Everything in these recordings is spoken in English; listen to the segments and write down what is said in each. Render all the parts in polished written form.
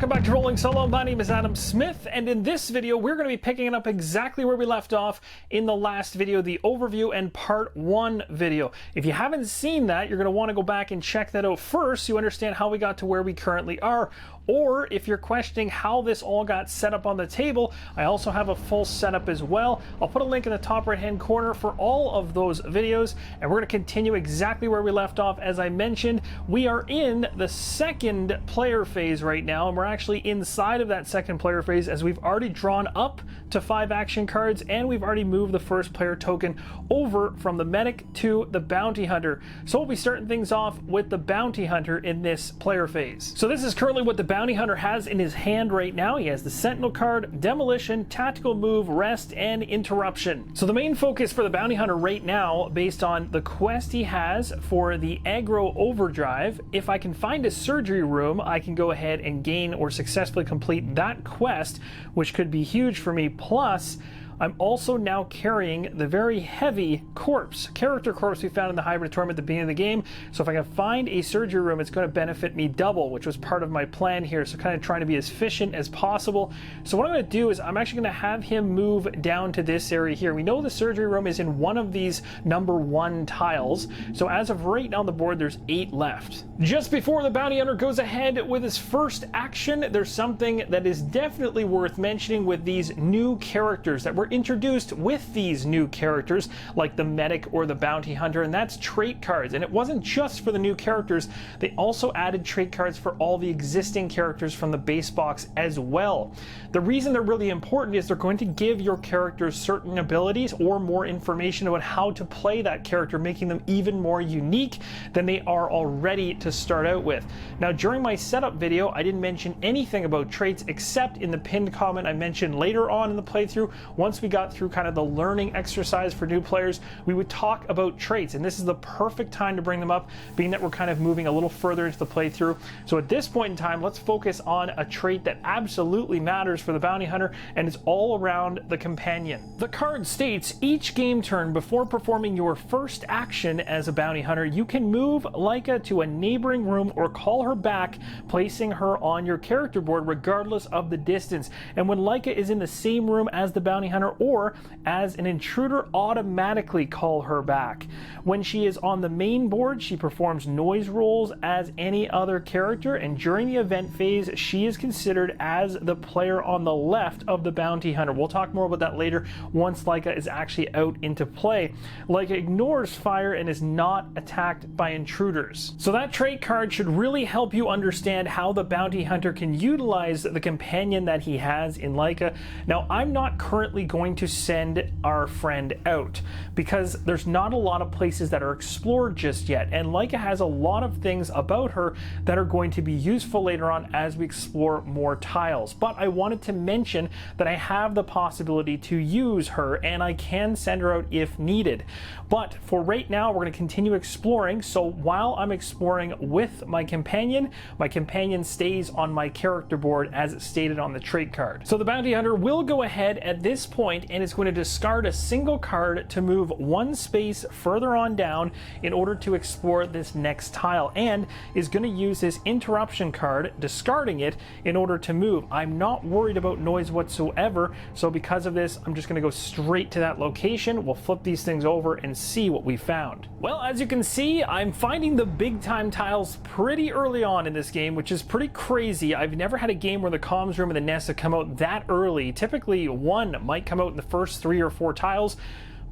welcome back to Rolling Solo. My name is Adam Smith, and in this video we're going to be picking it up exactly where we left off in the last video, the overview and part 1 video. If you haven't seen that, you're going to want to go back and check that out first so you understand how we got to where we currently are. Or if you're questioning how this all got set up on the table, I also have a full setup as well. I'll put a link in the top right hand corner for all of those videos, and we're going to continue exactly where we left off. As I mentioned, we are in the second player phase right now, and we're actually inside of that second player phase as we've already drawn up to 5 action cards and we've already moved the first player token over from the medic to the bounty hunter. So we'll be starting things off with the bounty hunter in this player phase. So this is currently what the bounty hunter has in his hand right now. He has the sentinel card, demolition, tactical move, rest, and interruption. So the main focus for the bounty hunter right now, based on the quest he has for the aggro overdrive, if I can find a surgery room, I can go ahead and gain or successfully complete that quest, which could be huge for me. Plus, I'm also now carrying the very heavy character corpse we found in the hybrid tournament at the beginning of the game. So if I can find a surgery room, it's going to benefit me double, which was part of my plan here. So kind of trying to be as efficient as possible. So what I'm going to do is I'm actually going to have him move down to this area here. We know the surgery room is in one of these number 1 tiles. So as of right now on the board, there's 8 left. Just before the bounty hunter goes ahead with his first action, there's something that is definitely worth mentioning with these new characters that were introduced with these new characters, like the medic or the bounty hunter, and that's trait cards. And it wasn't just for the new characters, they also added trait cards for all the existing characters from the base box as well. The reason they're really important is they're going to give your characters certain abilities or more information about how to play that character, making them even more unique than they are already to start out with. Now, during my setup video, I didn't mention anything about traits except in the pinned comment I mentioned later on in the playthrough. Once we got through kind of the learning exercise for new players, we would talk about traits, and this is the perfect time to bring them up, being that we're kind of moving a little further into the playthrough. So at this point in time, let's focus on a trait that absolutely matters for the bounty hunter, and it's all around the companion. The card states, each game turn before performing your first action as a bounty hunter, you can move Leica to a neighboring room or call her back, placing her on your character board regardless of the distance. And when Leica is in the same room as the bounty hunter or as an intruder, automatically call her back. When she is on the main board, she performs noise rolls as any other character, and during the event phase, she is considered as the player on the left of the bounty hunter. We'll talk more about that later once Leica is actually out into play. Leica ignores fire and is not attacked by intruders. So that trait card should really help you understand how the bounty hunter can utilize the companion that he has in Leica. Now, I'm not currently going to send our friend out because there's not a lot of places that are explored just yet, and Leica has a lot of things about her that are going to be useful later on as we explore more tiles. But I wanted to mention that I have the possibility to use her, and I can send her out if needed. But for right now, we're going to continue exploring. So while I'm exploring with my companion stays on my character board as it's stated on the trait card. So the bounty hunter will go ahead at this point and is going to discard a single card to move 1 space further on down in order to explore this next tile, and is going to use his interruption card, discarding it in order to move. I'm not worried about noise whatsoever, so because of this, I'm just going to go straight to that location. We'll flip these things over and see what we found. Well, as you can see, I'm finding the big time tiles pretty early on in this game, which is pretty crazy. I've never had a game where the comms room and the nest have come out that early. Typically, one might come out in the first 3 or 4 tiles,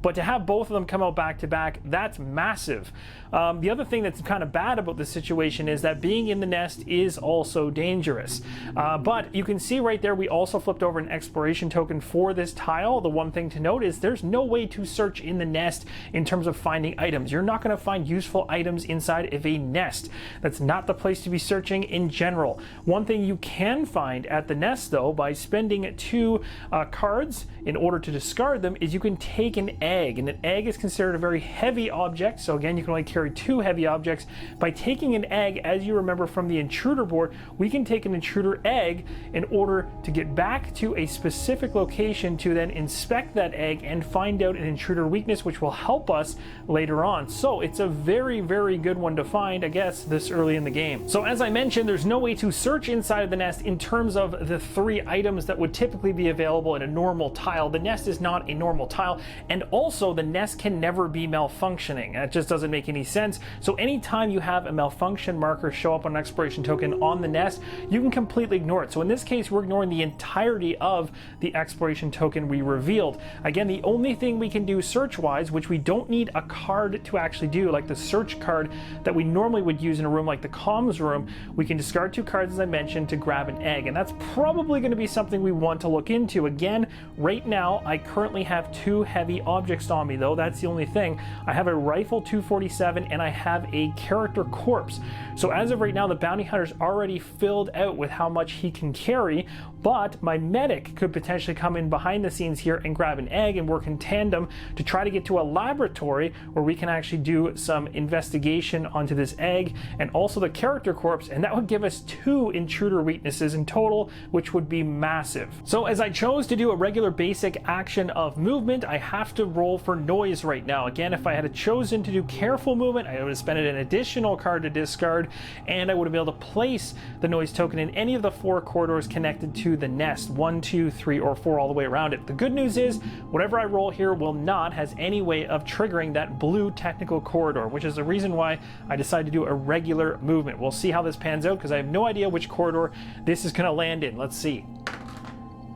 but to have both of them come out back to back, that's massive. The other thing that's kind of bad about this situation is that being in the nest is also dangerous. But you can see right there, we also flipped over an exploration token for this tile. The one thing to note is there's no way to search in the nest in terms of finding items. You're not going to find useful items inside of a nest. That's not the place to be searching in general. One thing you can find at the nest, though, by spending 2 cards in order to discard them, is you can take an egg egg, and an egg is considered a very heavy object, so again, you can only carry 2 heavy objects. By taking an egg, as you remember from the intruder board, we can take an intruder egg in order to get back to a specific location to then inspect that egg and find out an intruder weakness, which will help us later on. So it's a very, very good one to find, I guess, this early in the game. So as I mentioned, there's no way to search inside of the nest in terms of the 3 items that would typically be available in a normal tile. The nest is not a normal tile, and also the nest can never be malfunctioning. That just doesn't make any sense. So anytime you have a malfunction marker show up on an exploration token on the nest, you can completely ignore it. So in this case, we're ignoring the entirety of the exploration token we revealed. Again, the only thing we can do search-wise, which we don't need a card to actually do, like the search card that we normally would use in a room like the comms room, we can discard 2 cards, as I mentioned, to grab an egg. And that's probably going to be something we want to look into. Again, right now, I currently have 2 heavy objects on me, though. That's the only thing. I have a rifle 247 and I have a character corpse. So as of right now, the bounty hunter's already filled out with how much he can carry, but my medic could potentially come in behind the scenes here and grab an egg and work in tandem to try to get to a laboratory where we can actually do some investigation onto this egg and also the character corpse, and that would give us 2 intruder weaknesses in total, which would be massive. So as I chose to do a regular basic action of movement, I have to roll for noise right now. Again, if I had chosen to do careful movement, I would have spent an additional card to discard, and I would have been able to place the noise token in any of the 4 corridors connected to the nest, 1, 2, 3, or 4, all the way around it. The good news is whatever I roll here will not has any way of triggering that blue technical corridor, which is the reason why I decided to do a regular movement. We'll see how this pans out because I have no idea which corridor this is going to land in. Let's see.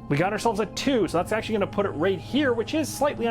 We got ourselves a 2, so that's actually going to put it right here, which is slightly,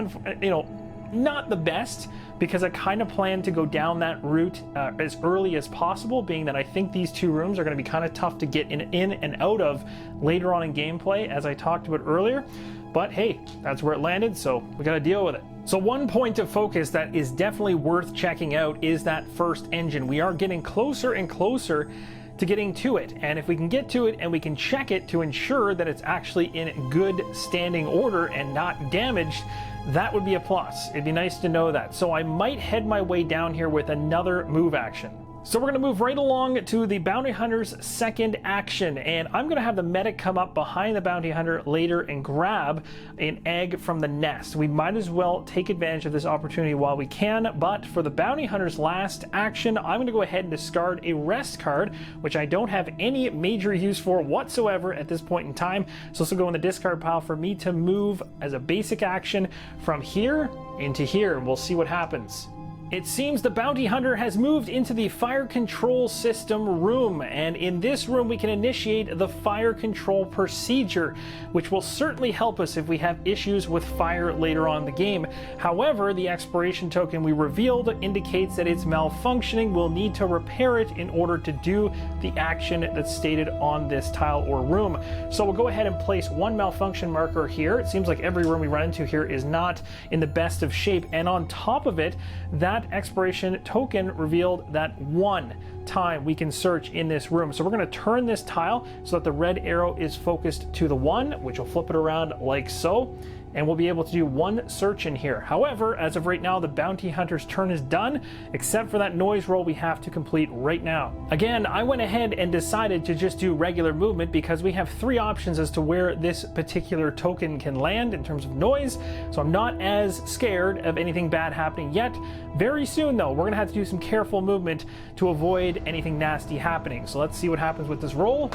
not the best, because I kind of plan to go down that route as early as possible, being that I think these 2 rooms are going to be kind of tough to get in and out of later on in gameplay, as I talked about earlier. But hey, that's where it landed, so we got to deal with it. So one point of focus that is definitely worth checking out is that first engine. We are getting closer and closer to getting to it, and if we can get to it and we can check it to ensure that it's actually in good standing order and not damaged, that would be a plus. It'd be nice to know that. So I might head my way down here with another move action. So we're going to move right along to the bounty hunter's second action, and I'm going to have the medic come up behind the bounty hunter later and grab an egg from the nest. We might as well take advantage of this opportunity while we can, but for the bounty hunter's last action, I'm going to go ahead and discard a rest card, which I don't have any major use for whatsoever at this point in time. So this will go in the discard pile for me to move as a basic action from here into here, and we'll see what happens. It seems the bounty hunter has moved into the fire control system room, and in this room we can initiate the fire control procedure, which will certainly help us if we have issues with fire later on in the game. However, the expiration token we revealed indicates that it's malfunctioning. We'll need to repair it in order to do the action that's stated on this tile or room. So we'll go ahead and place 1 malfunction marker here. It seems like every room we run into here is not in the best of shape, and on top of it, that expiration token revealed that 1 time we can search in this room. So we're going to turn this tile so that the red arrow is focused to the 1, which will flip it around like so, and we'll be able to do 1 search in here. However, as of right now, the bounty hunter's turn is done, except for that noise roll we have to complete right now. Again, I went ahead and decided to just do regular movement because we have 3 options as to where this particular token can land in terms of noise, so I'm not as scared of anything bad happening yet. Very soon, though, we're going to have to do some careful movement to avoid anything nasty happening. So let's see what happens with this roll.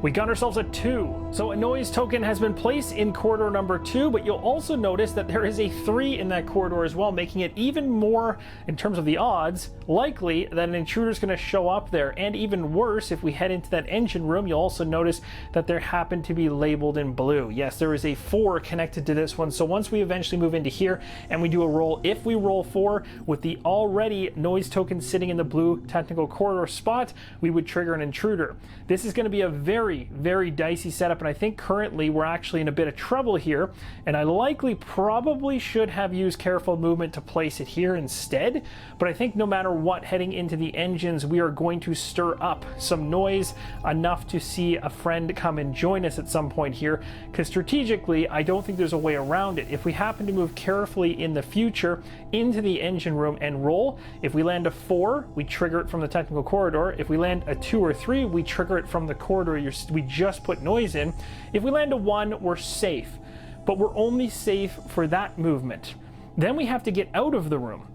We got ourselves a 2. So a noise token has been placed in corridor number 2, but you'll also notice that there is a 3 in that corridor as well, making it even more, in terms of the odds, likely that an intruder is going to show up there. And even worse, if we head into that engine room, you'll also notice that there happen to be labeled in blue. Yes, there is a 4 connected to this one. So once we eventually move into here and we do a roll, if we roll 4 with the already noise token sitting in the blue technical corridor spot, we would trigger an intruder. This is going to be a very very, very dicey setup, and I think currently we're actually in a bit of trouble here, and I likely probably should have used careful movement to place it here instead, but I think no matter what, heading into the engines, we are going to stir up some noise enough to see a friend come and join us at some point here, because strategically, I don't think there's a way around it. If we happen to move carefully in the future into the engine room and roll, if we land a 4, we trigger it from the technical corridor. If we land a 2 or 3, we trigger it from the corridor we just put noise in. If we land a 1, we're safe, but we're only safe for that movement. Then we have to get out of the room,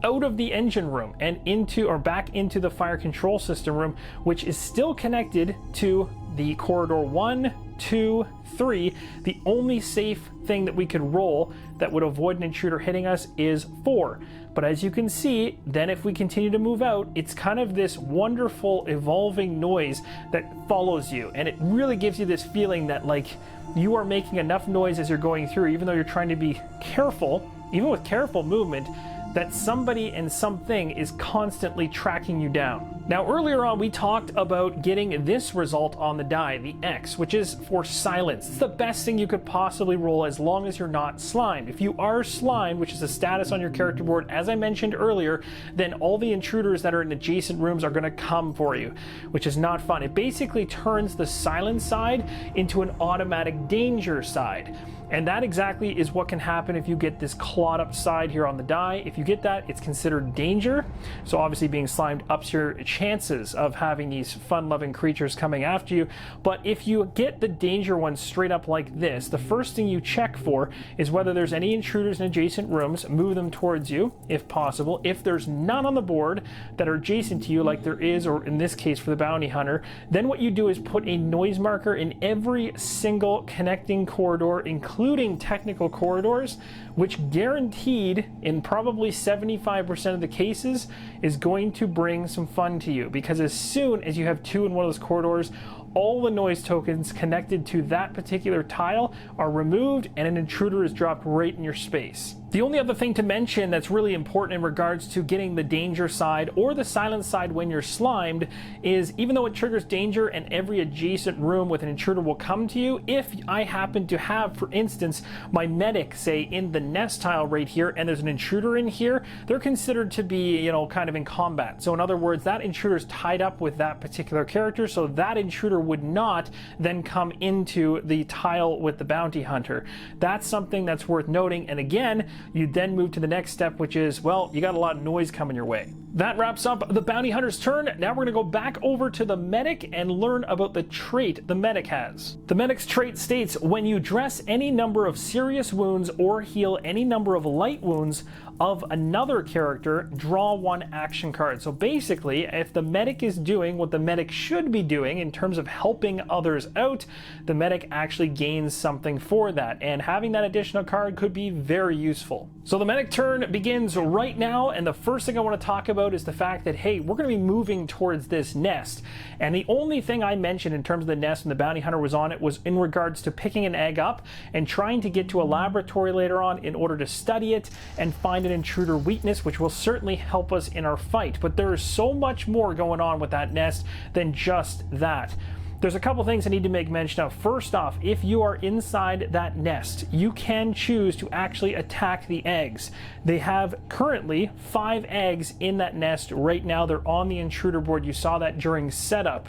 out of the engine room, and into or back into the fire control system room, which is still connected to the corridor 1, 2, 3. The only safe thing that we could roll that would avoid an intruder hitting us is 4. But as you can see, then if we continue to move out, it's kind of this wonderful evolving noise that follows you. And it really gives you this feeling that like you are making enough noise as you're going through, even though you're trying to be careful, even with careful movement, that somebody and something is constantly tracking you down. Now, earlier on, we talked about getting this result on the die, the X, which is for silence. It's the best thing you could possibly roll as long as you're not slimed. If you are slimed, which is a status on your character board, as I mentioned earlier, then all the intruders that are in adjacent rooms are gonna come for you, which is not fun. It basically turns the silence side into an automatic danger side. And that exactly is what can happen if you get this clawed up side here on the die. If you get that, it's considered danger. So obviously being slimed ups your chances of having these fun-loving creatures coming after you. But if you get the danger one straight up like this, the first thing you check for is whether there's any intruders in adjacent rooms, move them towards you if possible. If there's none on the board that are adjacent to you like there is, or in this case for the bounty hunter, then what you do is put a noise marker in every single connecting corridor, including technical corridors, which guaranteed in probably 75% of the cases is going to bring some fun to you, because as soon as you have 2 in one of those corridors, all the noise tokens connected to that particular tile are removed and an intruder is dropped right in your space. The only other thing to mention that's really important in regards to getting the danger side or the silence side when you're slimed is, even though it triggers danger and every adjacent room with an intruder will come to you, if I happen to have, for instance, my medic, say, in the nest tile right here, and there's an intruder in here, they're considered to be, you know, kind of in combat. So in other words, that intruder is tied up with that particular character, so that intruder would not then come into the tile with the bounty hunter. That's something that's worth noting. And again, you then move to the next step, which is, well, you got a lot of noise coming your way. That wraps up the bounty hunter's turn. Now we're gonna go back over to the medic and learn about the trait the medic has. The medic's trait states, when you dress any number of serious wounds or heal any number of light wounds of another character, draw 1 action card. So basically, if the medic is doing what the medic should be doing in terms of helping others out, the medic actually gains something for that, and having that additional card could be very useful. So the medic turn begins right now, and the first thing I want to talk about is the fact that, hey, we're going to be moving towards this nest, and the only thing I mentioned in terms of the nest when the bounty hunter was on it was in regards to picking an egg up and trying to get to a laboratory later on in order to study it and find an intruder weakness, which will certainly help us in our fight. But there is so much more going on with that nest than just that. There's a couple things I need to make mention of. First off, if you are inside that nest, you can choose to actually attack the eggs. They have currently 5 eggs in that nest right now. They're on the intruder board. You saw that during setup.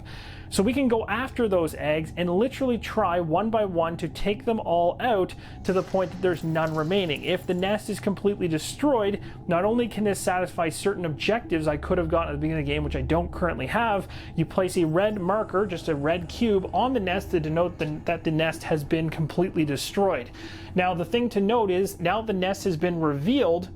So we can go after those eggs and literally try one by one to take them all out to the point that there's none remaining. If the nest is completely destroyed, not only can this satisfy certain objectives I could have gotten at the beginning of the game, which I don't currently have, you place a red marker, just a red cube, on the nest to denote that the nest has been completely destroyed. Now, the thing to note is, now the nest has been revealed,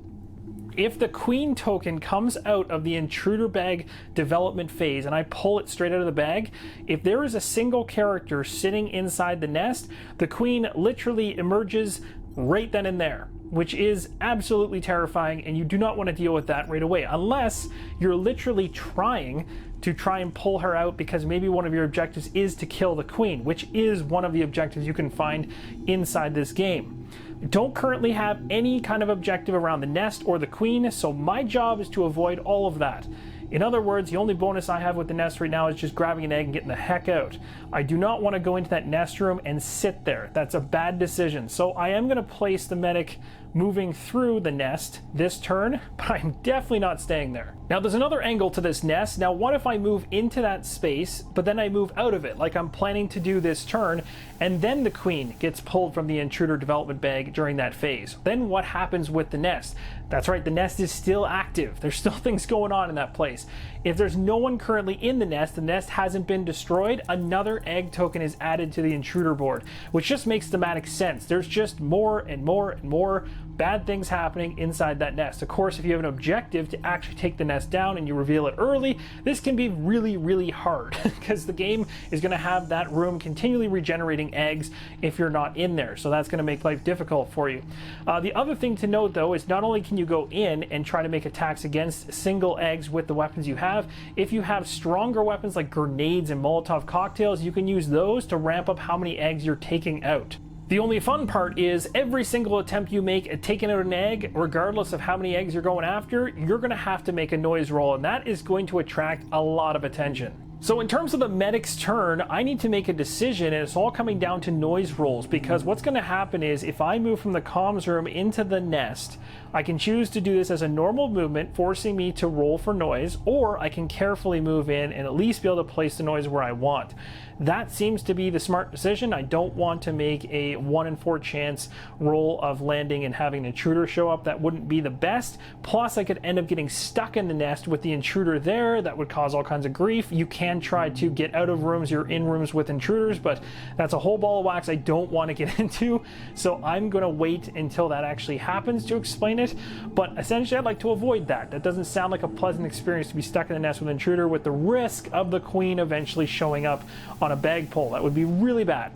if the queen token comes out of the intruder bag development phase and I pull it straight out of the bag, if there is a single character sitting inside the nest, the queen literally emerges right then and there, which is absolutely terrifying, and you do not want to deal with that right away unless you're literally trying and pull her out, because maybe one of your objectives is to kill the queen, which is one of the objectives you can find inside this game. Don't currently have any kind of objective around the nest or the queen, so my job is to avoid all of that. In other words, the only bonus I have with the nest right now is just grabbing an egg and getting the heck out. I do not want to go into that nest room and sit there. That's a bad decision. So I am going to place the medic moving through the nest this turn, but I'm definitely not staying there. Now there's another angle to this nest. Now what if I move into that space, but then I move out of it, like I'm planning to do this turn, and then the queen gets pulled from the intruder development bag during that phase? Then what happens with the nest? That's right, the nest is still active. There's still things going on in that place. If there's no one currently in the nest hasn't been destroyed, another egg token is added to the intruder board, which just makes thematic sense. There's just more and more and more bad things happening inside that nest. Of course, if you have an objective to actually take the nest down and you reveal it early, this can be really, really hard because the game is going to have that room continually regenerating eggs if you're not in there. So that's going to make life difficult for you. The other thing to note though is not only can you go in and try to make attacks against single eggs with the weapons you have, if you have stronger weapons like grenades and Molotov cocktails, you can use those to ramp up how many eggs you're taking out. The only fun part is every single attempt you make at taking out an egg, regardless of how many eggs you're going after, you're going to have to make a noise roll, and that is going to attract a lot of attention. So in terms of the medic's turn, I need to make a decision, and it's all coming down to noise rolls, because what's going to happen is if I move from the comms room into the nest, I can choose to do this as a normal movement, forcing me to roll for noise, or I can carefully move in and at least be able to place the noise where I want. That seems to be the smart decision. I don't want to make a 1 in 4 chance roll of landing and having an intruder show up. That wouldn't be the best. Plus, I could end up getting stuck in the nest with the intruder there. That would cause all kinds of grief. You can try to get out of rooms. You're in rooms with intruders, but that's a whole ball of wax I don't want to get into. So I'm going to wait until that actually happens to explain it. But essentially, I'd like to avoid that. That doesn't sound like a pleasant experience to be stuck in the nest with an intruder with the risk of the queen eventually showing up on a bag pull. That would be really bad.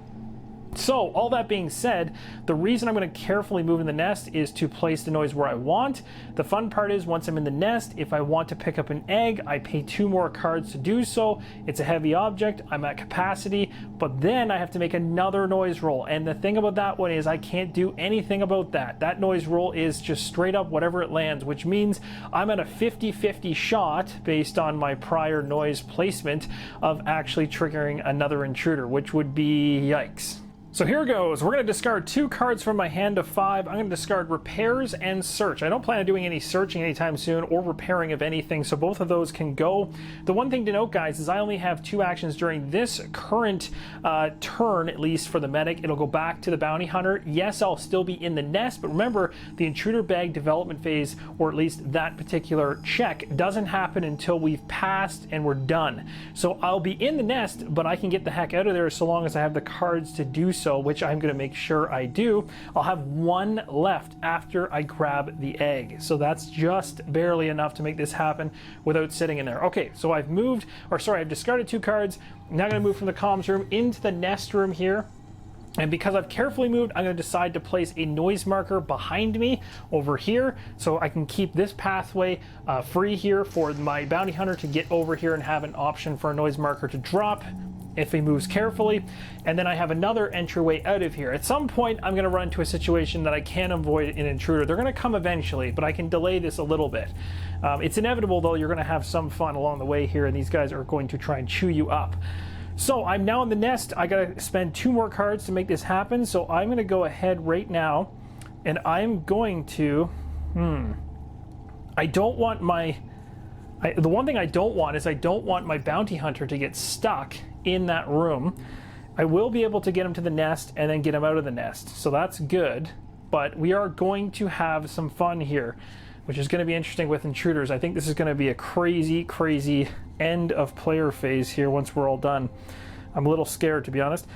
So all that being said, the reason I'm going to carefully move in the nest is to place the noise where I want. The fun part is once I'm in the nest, if I want to pick up an egg, I pay 2 more cards to do so. It's a heavy object, I'm at capacity, but then I have to make another noise roll. And the thing about that one is I can't do anything about that. That noise roll is just straight up whatever it lands, which means I'm at a 50-50 shot based on my prior noise placement of actually triggering another intruder, which would be yikes. So here goes. We're going to discard 2 cards from my hand of 5. I'm going to discard Repairs and Search. I don't plan on doing any searching anytime soon or repairing of anything, so both of those can go. The one thing to note, guys, is I only have 2 actions during this current turn, at least for the medic. It'll go back to the Bounty Hunter. Yes, I'll still be in the nest, but remember, the Intruder Bag development phase, or at least that particular check, doesn't happen until we've passed and we're done. So I'll be in the nest, but I can get the heck out of there so long as I have the cards to do so, which I'm going to make sure I do. I'll have 1 left after I grab the egg. So that's just barely enough to make this happen without sitting in there. Okay, so I've discarded 2 cards. I'm now going to move from the comms room into the nest room here. And because I've carefully moved, I'm going to decide to place a noise marker behind me over here so I can keep this pathway free here for my bounty hunter to get over here and have an option for a noise marker to drop if he moves carefully. And then I have another entryway out of here. At some point, I'm going to run into a situation that I can't avoid an intruder. They're going to come eventually, but I can delay this a little bit. It's inevitable, though. You're going to have some fun along the way here, and these guys are going to try and chew you up. So I'm now in the nest. I got to spend 2 more cards to make this happen. So I'm going to go ahead right now, and I'm going to... I don't want my... the one thing I don't want is I don't want my bounty hunter to get stuck in that room. I will be able to get him to the nest and then get him out of the nest, so that's good. But we are going to have some fun here, which is going to be interesting with intruders. I think this is going to be a crazy end of player phase here once we're all done. I'm a little scared, to be honest.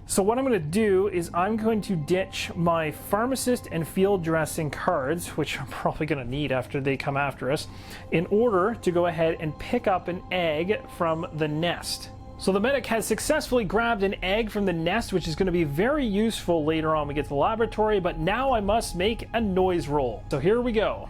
So what I'm going to do is I'm going to ditch my pharmacist and field dressing cards, which I'm probably going to need after they come after us, in order to go ahead and pick up an egg from the nest. So the medic has successfully grabbed an egg from the nest, which is going to be very useful later on when we get to the laboratory, but now I must make a noise roll. So here we go.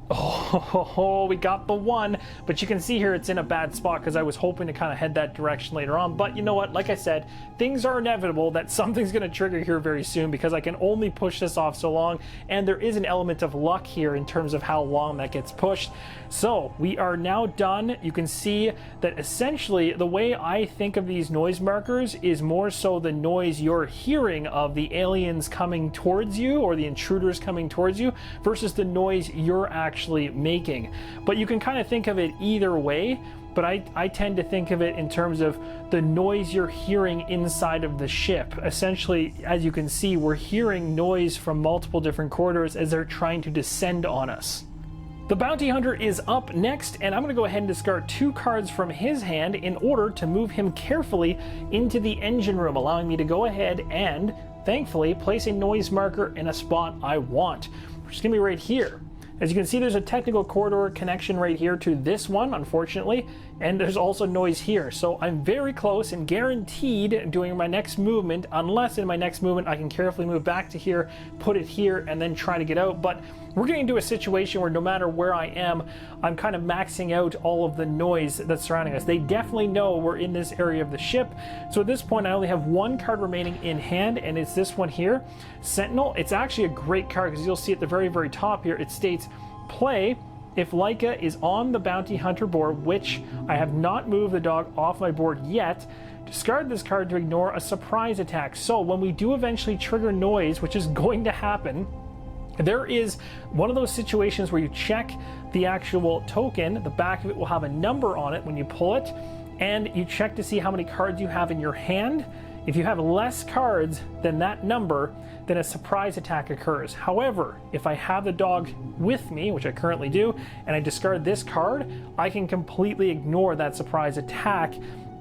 Oh, we got the 1, but you can see here it's in a bad spot because I was hoping to kind of head that direction later on. But you know what, like I said, things are inevitable that something's going to trigger here very soon because I can only push this off so long, and there is an element of luck here in terms of how long that gets pushed. So we are now done. You can see that essentially the way I think of these noise markers is more so the noise you're hearing of the aliens coming towards you or the intruders coming towards you versus the noise you're actually making. But you can kind of think of it either way, but I tend to think of it in terms of the noise you're hearing inside of the ship. Essentially, as you can see, we're hearing noise from multiple different corridors as they're trying to descend on us. The bounty hunter is up next, and I'm going to go ahead and discard 2 cards from his hand in order to move him carefully into the engine room, allowing me to go ahead and, thankfully, place a noise marker in a spot I want, which is going to be right here. As you can see, there's a technical corridor connection right here to this one, unfortunately, and there's also noise here. So I'm very close and guaranteed doing my next movement, unless in my next movement I can carefully move back to here, put it here, and then try to get out. But we're getting into a situation where no matter where I am, I'm kind of maxing out all of the noise that's surrounding us. They definitely know we're in this area of the ship. So at this point, I only have 1 card remaining in hand, and it's this one here, Sentinel. It's actually a great card because you'll see at the very, very top here, it states, play if Laika is on the bounty hunter board, which I have not moved the dog off my board yet. Discard this card to ignore a surprise attack. So when we do eventually trigger noise, which is going to happen, there is one of those situations where you check the actual token. The back of it will have a number on it when you pull it, and you check to see how many cards you have in your hand. If you have less cards than that number, then a surprise attack occurs. However, if I have the dog with me, which I currently do, and I discard this card, I can completely ignore that surprise attack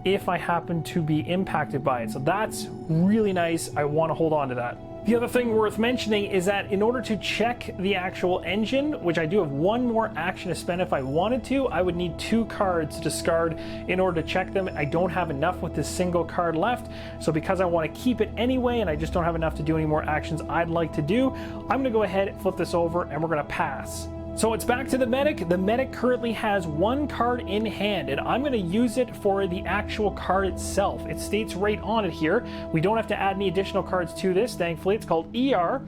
if I happen to be impacted by it. So that's really nice. I want to hold on to that. The other thing worth mentioning is that in order to check the actual engine, which I do have 1 more action to spend if I wanted to, I would need 2 cards to discard in order to check them. I don't have enough with this single card left, so because I want to keep it anyway and I just don't have enough to do any more actions I'd like to do, I'm going to go ahead and flip this over and we're going to pass. So it's back to the medic. The medic currently has 1 card in hand, and I'm going to use it for the actual card itself. It states right on it here. We don't have to add any additional cards to this, thankfully. It's called ER.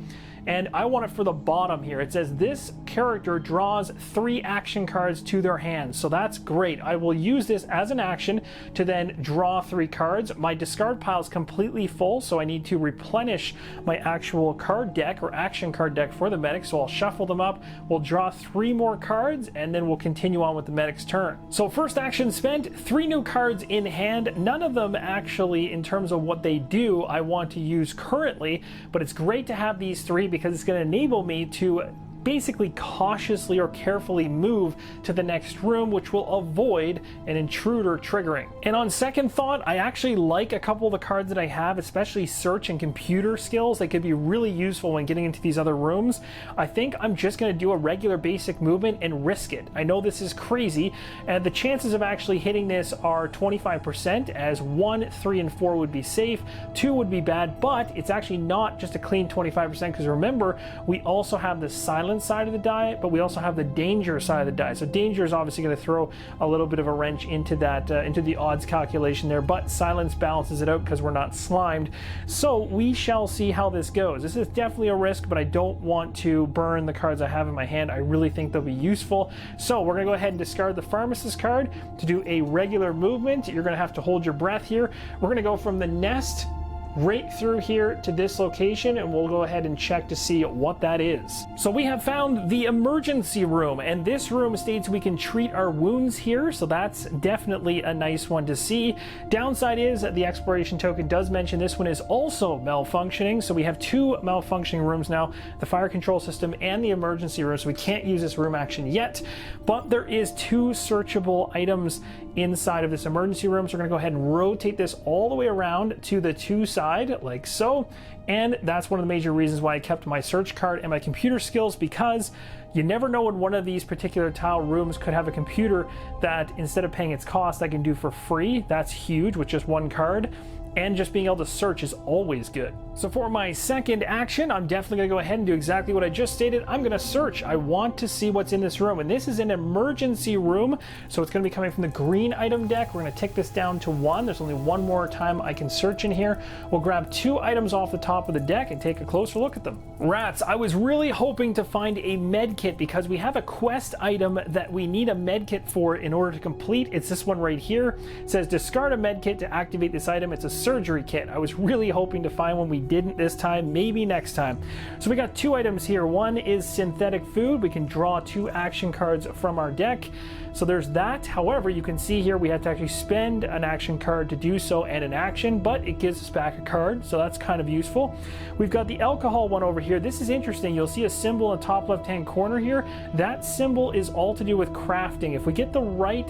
And I want it for the bottom here. It says this character draws 3 action cards to their hand. So that's great. I will use this as an action to then draw 3 cards. My discard pile is completely full, so I need to replenish my actual card deck or action card deck for the medic. So I'll shuffle them up. We'll draw 3 more cards, and then we'll continue on with the medic's turn. So first action spent, 3 new cards in hand. None of them actually, in terms of what they do, I want to use currently, but it's great to have these 3 because it's going to enable me to basically cautiously or carefully move to the next room, which will avoid an intruder triggering. And on second thought, I actually like a couple of the cards that I have, especially search and computer skills. They could be really useful when getting into these other rooms. I think I'm just going to do a regular basic movement and risk it. I know this is crazy, and the chances of actually hitting this are 25%, as 1, 3, and 4 would be safe, 2 would be bad, but it's actually not just a clean 25%, because remember, we also have the silence side of the die, but we also have the danger side of the die. So danger is obviously going to throw a little bit of a wrench into that, into the odds calculation there, but silence balances it out because we're not slimed. So we shall see how this goes. This is definitely a risk, but I don't want to burn the cards I have in my hand. I really think they'll be useful. So we're going to go ahead and discard the pharmacist card to do a regular movement. You're going to have to hold your breath here. We're going to go from the nest right through here to this location, and we'll go ahead and check to see what that is. So we have found the emergency room, and this room states we can treat our wounds here, so that's definitely a nice one to see. Downside is that the exploration token does mention this one is also malfunctioning, so we have 2 malfunctioning rooms now, the fire control system and the emergency room, so we can't use this room action yet, but there is 2 searchable items inside of this emergency room, so we're going to go ahead and rotate this all the way around to the 2 sides, like so, and that's one of the major reasons why I kept my search card and my computer skills, because you never know when one of these particular tile rooms could have a computer that instead of paying its cost I can do for free. That's huge with just 1 card. and just being able to search is always good. So for my second action, I'm definitely going to go ahead and do exactly what I just stated. I'm going to search. I want to see what's in this room, and this is an emergency room, so it's going to be coming from the green item deck. We're going to take this down to 1. There's only one more time I can search in here. We'll grab 2 items off the top of the deck and take a closer look at them. Rats, I was really hoping to find a med kit because we have a quest item that we need a med kit for in order to complete. It's this one right here. It says discard a med kit to activate this item. It's a surgery kit. I was really hoping to find one. We didn't this time, maybe next time. So we got 2 items here. One is synthetic food. We can draw 2 action cards from our deck. So there's that. However, you can see here we have to actually spend an action card to do so and an action, but it gives us back a card, so that's kind of useful. We've got the alcohol one over here. This is interesting. You'll see a symbol in the top left-hand corner here. That symbol is all to do with crafting. If we get the right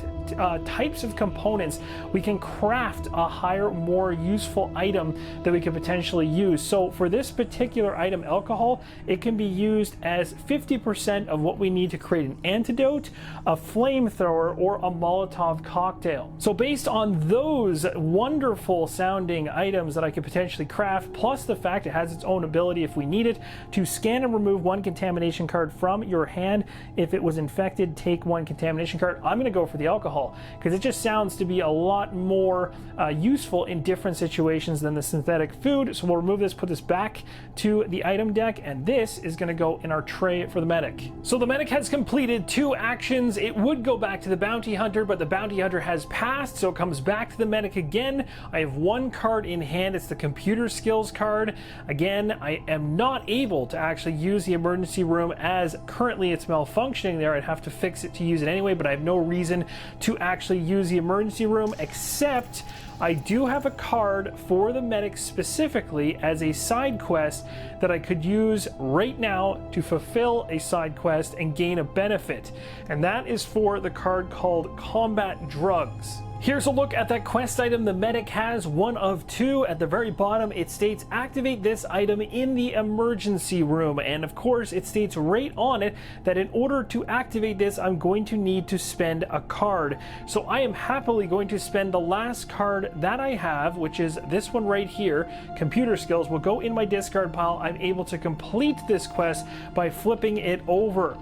types of components, we can craft a higher, more useful item that we could potentially use. So for this particular item, alcohol, it can be used as 50% of what we need to create an antidote, a flamethrower, or a Molotov cocktail. So based on those wonderful sounding items that I could potentially craft, plus the fact it has its own ability if we need it, to scan and remove 1 contamination card from your hand. If it was infected, take 1 contamination card. I'm going to go for the alcohol because it just sounds to be a lot more useful in different situations than the synthetic food. So we'll remove this, put this back to the item deck, and this is going to go in our tray for the medic. So the medic has completed 2 actions. It would go back to the bounty hunter, but the bounty hunter has passed, so it comes back to the medic again. I have 1 card in hand. It's the computer skills card. Again, I am not able to actually use the emergency room as currently it's malfunctioning there. I'd have to fix it to use it anyway, but I have no reason to actually use the emergency room, except I do have a card for the medic specifically as a side quest that I could use right now to fulfill a side quest and gain a benefit. And that is for the card called Combat Drugs. Here's a look at that quest item the medic has, 1 of 2. At the very bottom, it states activate this item in the emergency room. And of course, it states right on it that in order to activate this, I'm going to need to spend a card. So I am happily going to spend the last card that I have, which is this one right here. Computer skills will go in my discard pile. I'm able to complete this quest by flipping it over.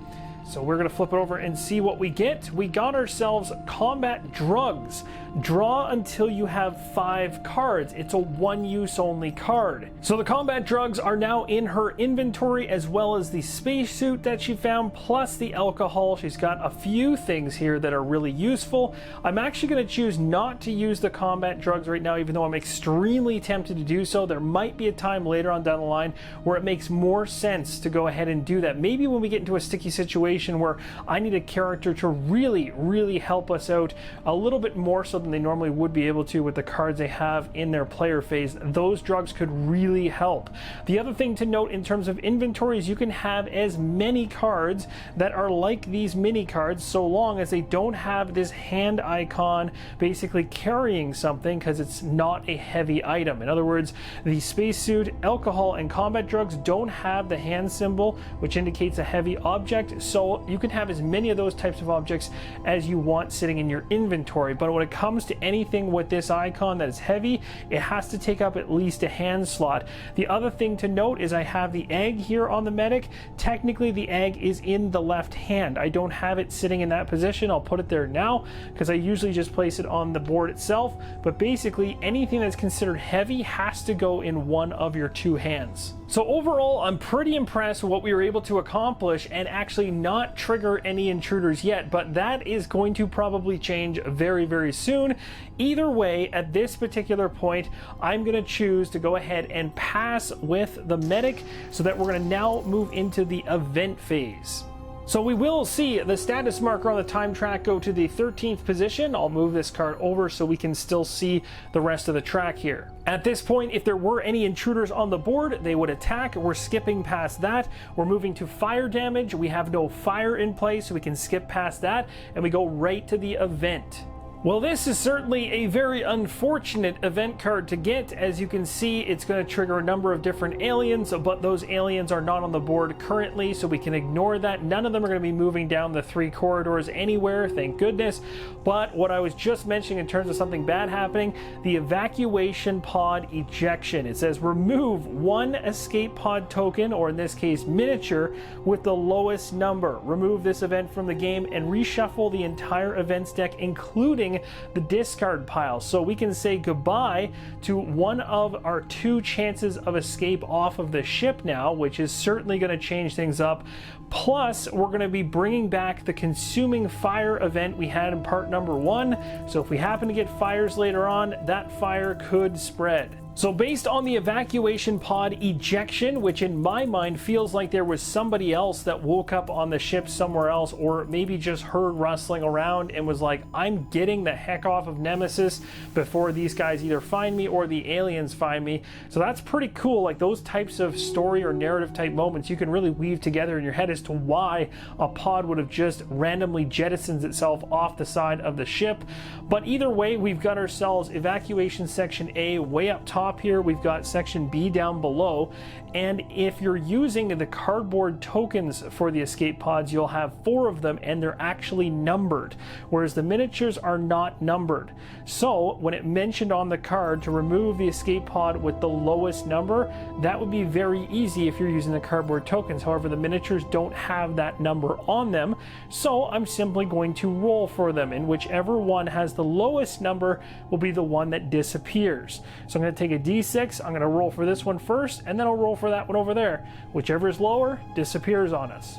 So we're going to flip it over and see what we get. We got ourselves Combat Drugs. Draw until you have 5 cards. It's a 1-use only card. So the Combat Drugs are now in her inventory, as well as the spacesuit that she found, plus the alcohol. She's got a few things here that are really useful. I'm actually going to choose not to use the Combat Drugs right now, even though I'm extremely tempted to do so. There might be a time later on down the line where it makes more sense to go ahead and do that. Maybe when we get into a sticky situation where I need a character to really help us out a little bit more so than they normally would be able to with the cards they have in their player phase. Those drugs could really help. The other thing to note in terms of inventory is you can have as many cards that are like these mini cards, so long as they don't have this hand icon basically carrying something, because it's not a heavy item. In other words, the spacesuit, alcohol, and combat drugs don't have the hand symbol, which indicates a heavy object, so you can have as many of those types of objects as you want sitting in your inventory. But when it comes to anything with this icon that is heavy, it has to take up at least a hand slot. The other thing to note is I have the egg here on the medic. Technically the egg is in the left hand. I don't have it sitting in that position. I'll put it there now because I usually just place it on the board itself, but basically anything that's considered heavy has to go in one of your 2 hands. So overall, I'm pretty impressed with what we were able to accomplish and actually not trigger any intruders yet, but that is going to probably change very soon. Either way, at this particular point, I'm going to choose to go ahead and pass with the medic so that we're going to now move into the event phase. So we will see the status marker on the time track go to the 13th position. I'll move this card over so we can still see the rest of the track here. At this point, if there were any intruders on the board, they would attack. We're skipping past that. We're moving to fire damage. We have no fire in place, so we can skip past that, and we go right to the event. Well, this is certainly a very unfortunate event card to get. As you can see, it's going to trigger a number of different aliens, but those aliens are not on the board currently, so we can ignore that. None of them are going to be moving down the 3 corridors anywhere, thank goodness. But what I was just mentioning in terms of something bad happening, the evacuation pod ejection. It says remove 1 escape pod token, or in this case miniature, with the lowest number. Remove this event from the game and reshuffle the entire events deck, including the discard pile. So we can say goodbye to one of our 2 chances of escape off of the ship now, which is certainly going to change things up. Plus, we're going to be bringing back the consuming fire event we had in part number 1. So if we happen to get fires later on, that fire could spread. So based on the evacuation pod ejection, which in my mind feels like there was somebody else that woke up on the ship somewhere else, or maybe just heard rustling around and was like, I'm getting the heck off of Nemesis before these guys either find me or the aliens find me. So that's pretty cool. Like those types of story or narrative type moments you can really weave together in your head as to why a pod would have just randomly jettisoned itself off the side of the ship. But either way, we've got ourselves evacuation section A way up top here. We've got section B down below, and if you're using the cardboard tokens for the escape pods, you'll have 4 of them and they're actually numbered, whereas the miniatures are not numbered. So when it mentioned on the card to remove the escape pod with the lowest number, that would be very easy if you're using the cardboard tokens. However, the miniatures don't have that number on them, so I'm simply going to roll for them, and whichever one has the lowest number will be the one that disappears. So I'm going to take a D6, I'm going to roll for this one first, and then I'll roll for that one over there. Whichever is lower disappears on us.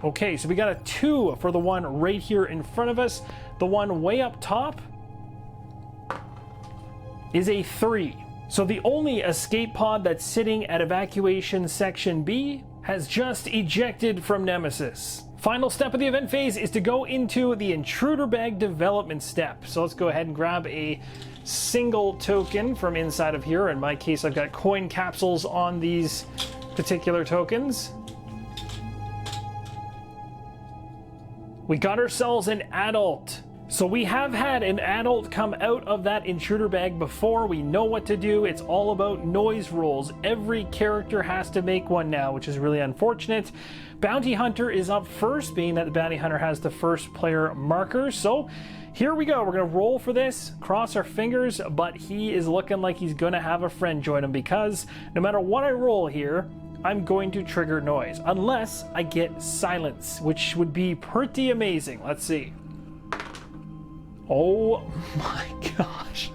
Okay, so we got a 2 for the one right here in front of us. The one way up top is a 3. So the only escape pod that's sitting at evacuation section B has just ejected from Nemesis. Final step of the event phase is to go into the intruder bag development step. So let's go ahead and grab a single token from inside of here. In my case, I've got coin capsules on these particular tokens. We got ourselves an adult. So we have had an adult come out of that intruder bag before. We know what to do. It's all about noise rolls. Every character has to make one now, which is really unfortunate. Bounty Hunter is up first, being that the Bounty Hunter has the first player marker. So here we go. We're going to roll for this, cross our fingers, but he is looking like he's going to have a friend join him, because no matter what I roll here, I'm going to trigger noise, unless I get silence, which would be pretty amazing. Let's see. Oh my gosh.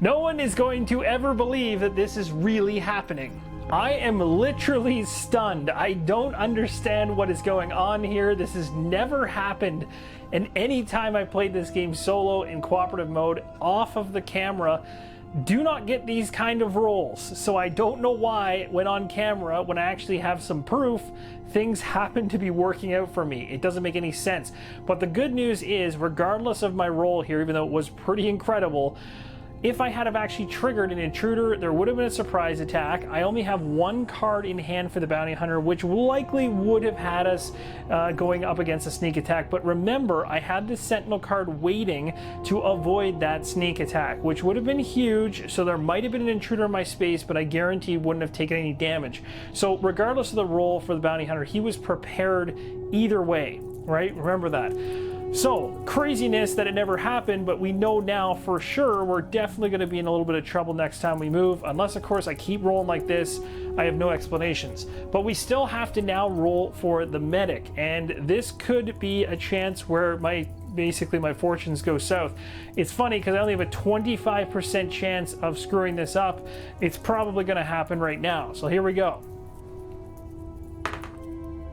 No one is going to ever believe that this is really happening. I am literally stunned. I don't understand what is going on here. This has never happened. And any time I played this game solo in cooperative mode off of the camera, do not get these kind of rolls. So I don't know why when on camera, when I actually have some proof, things happen to be working out for me. It doesn't make any sense. But the good news is, regardless of my roll here, even though it was pretty incredible, if I had have actually triggered an intruder, there would have been a surprise attack. I only have 1 card in hand for the Bounty Hunter, which likely would have had us going up against a sneak attack. But remember, I had the Sentinel card waiting to avoid that sneak attack, which would have been huge. So there might have been an intruder in my space, but I guarantee wouldn't have taken any damage. So regardless of the roll for the Bounty Hunter, he was prepared either way, right? Remember that. So, craziness that it never happened, but we know now for sure we're definitely going to be in a little bit of trouble next time we move, unless of course I keep rolling like this. I have no explanations. But we still have to now roll for the medic, and this could be a chance where basically my fortunes go south. It's funny because I only have a 25% chance of screwing this up. It's probably going to happen right now. So here we go.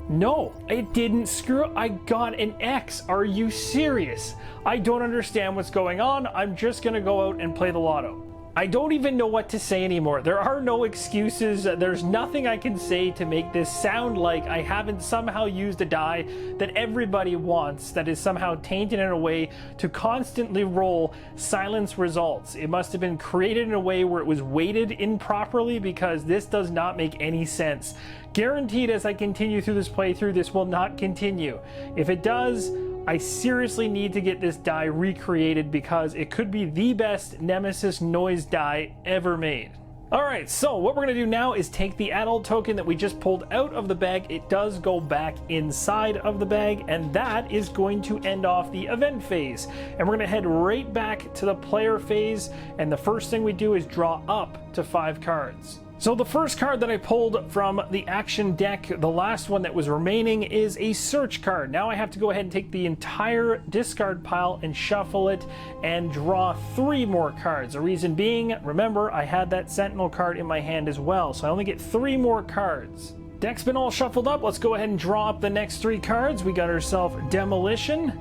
No, it didn't screw. I got an X. Are you serious? I don't understand what's going on. I'm just gonna go out and play the lotto. I don't even know what to say anymore. There are no excuses. There's nothing I can say to make this sound like I haven't somehow used a die that everybody wants, that is somehow tainted in a way to constantly roll silence results. It must have been created in a way where it was weighted improperly, because this does not make any sense. Guaranteed, as I continue through this playthrough, this will not continue. If it does, I seriously need to get this die recreated because it could be the best Nemesis noise die ever made. Alright, so what we're going to do now is take the adult token that we just pulled out of the bag. It does go back inside of the bag, and that is going to end off the event phase. And we're going to head right back to the player phase, and the first thing we do is draw up to 5 cards. So the first card that I pulled from the action deck, the last one that was remaining, is a search card. Now I have to go ahead and take the entire discard pile and shuffle it and draw 3 more cards. The reason being, remember, I had that Sentinel card in my hand as well, so I only get 3 more cards. Deck's been all shuffled up. Let's go ahead and draw up the next 3 cards. We got ourselves Demolition.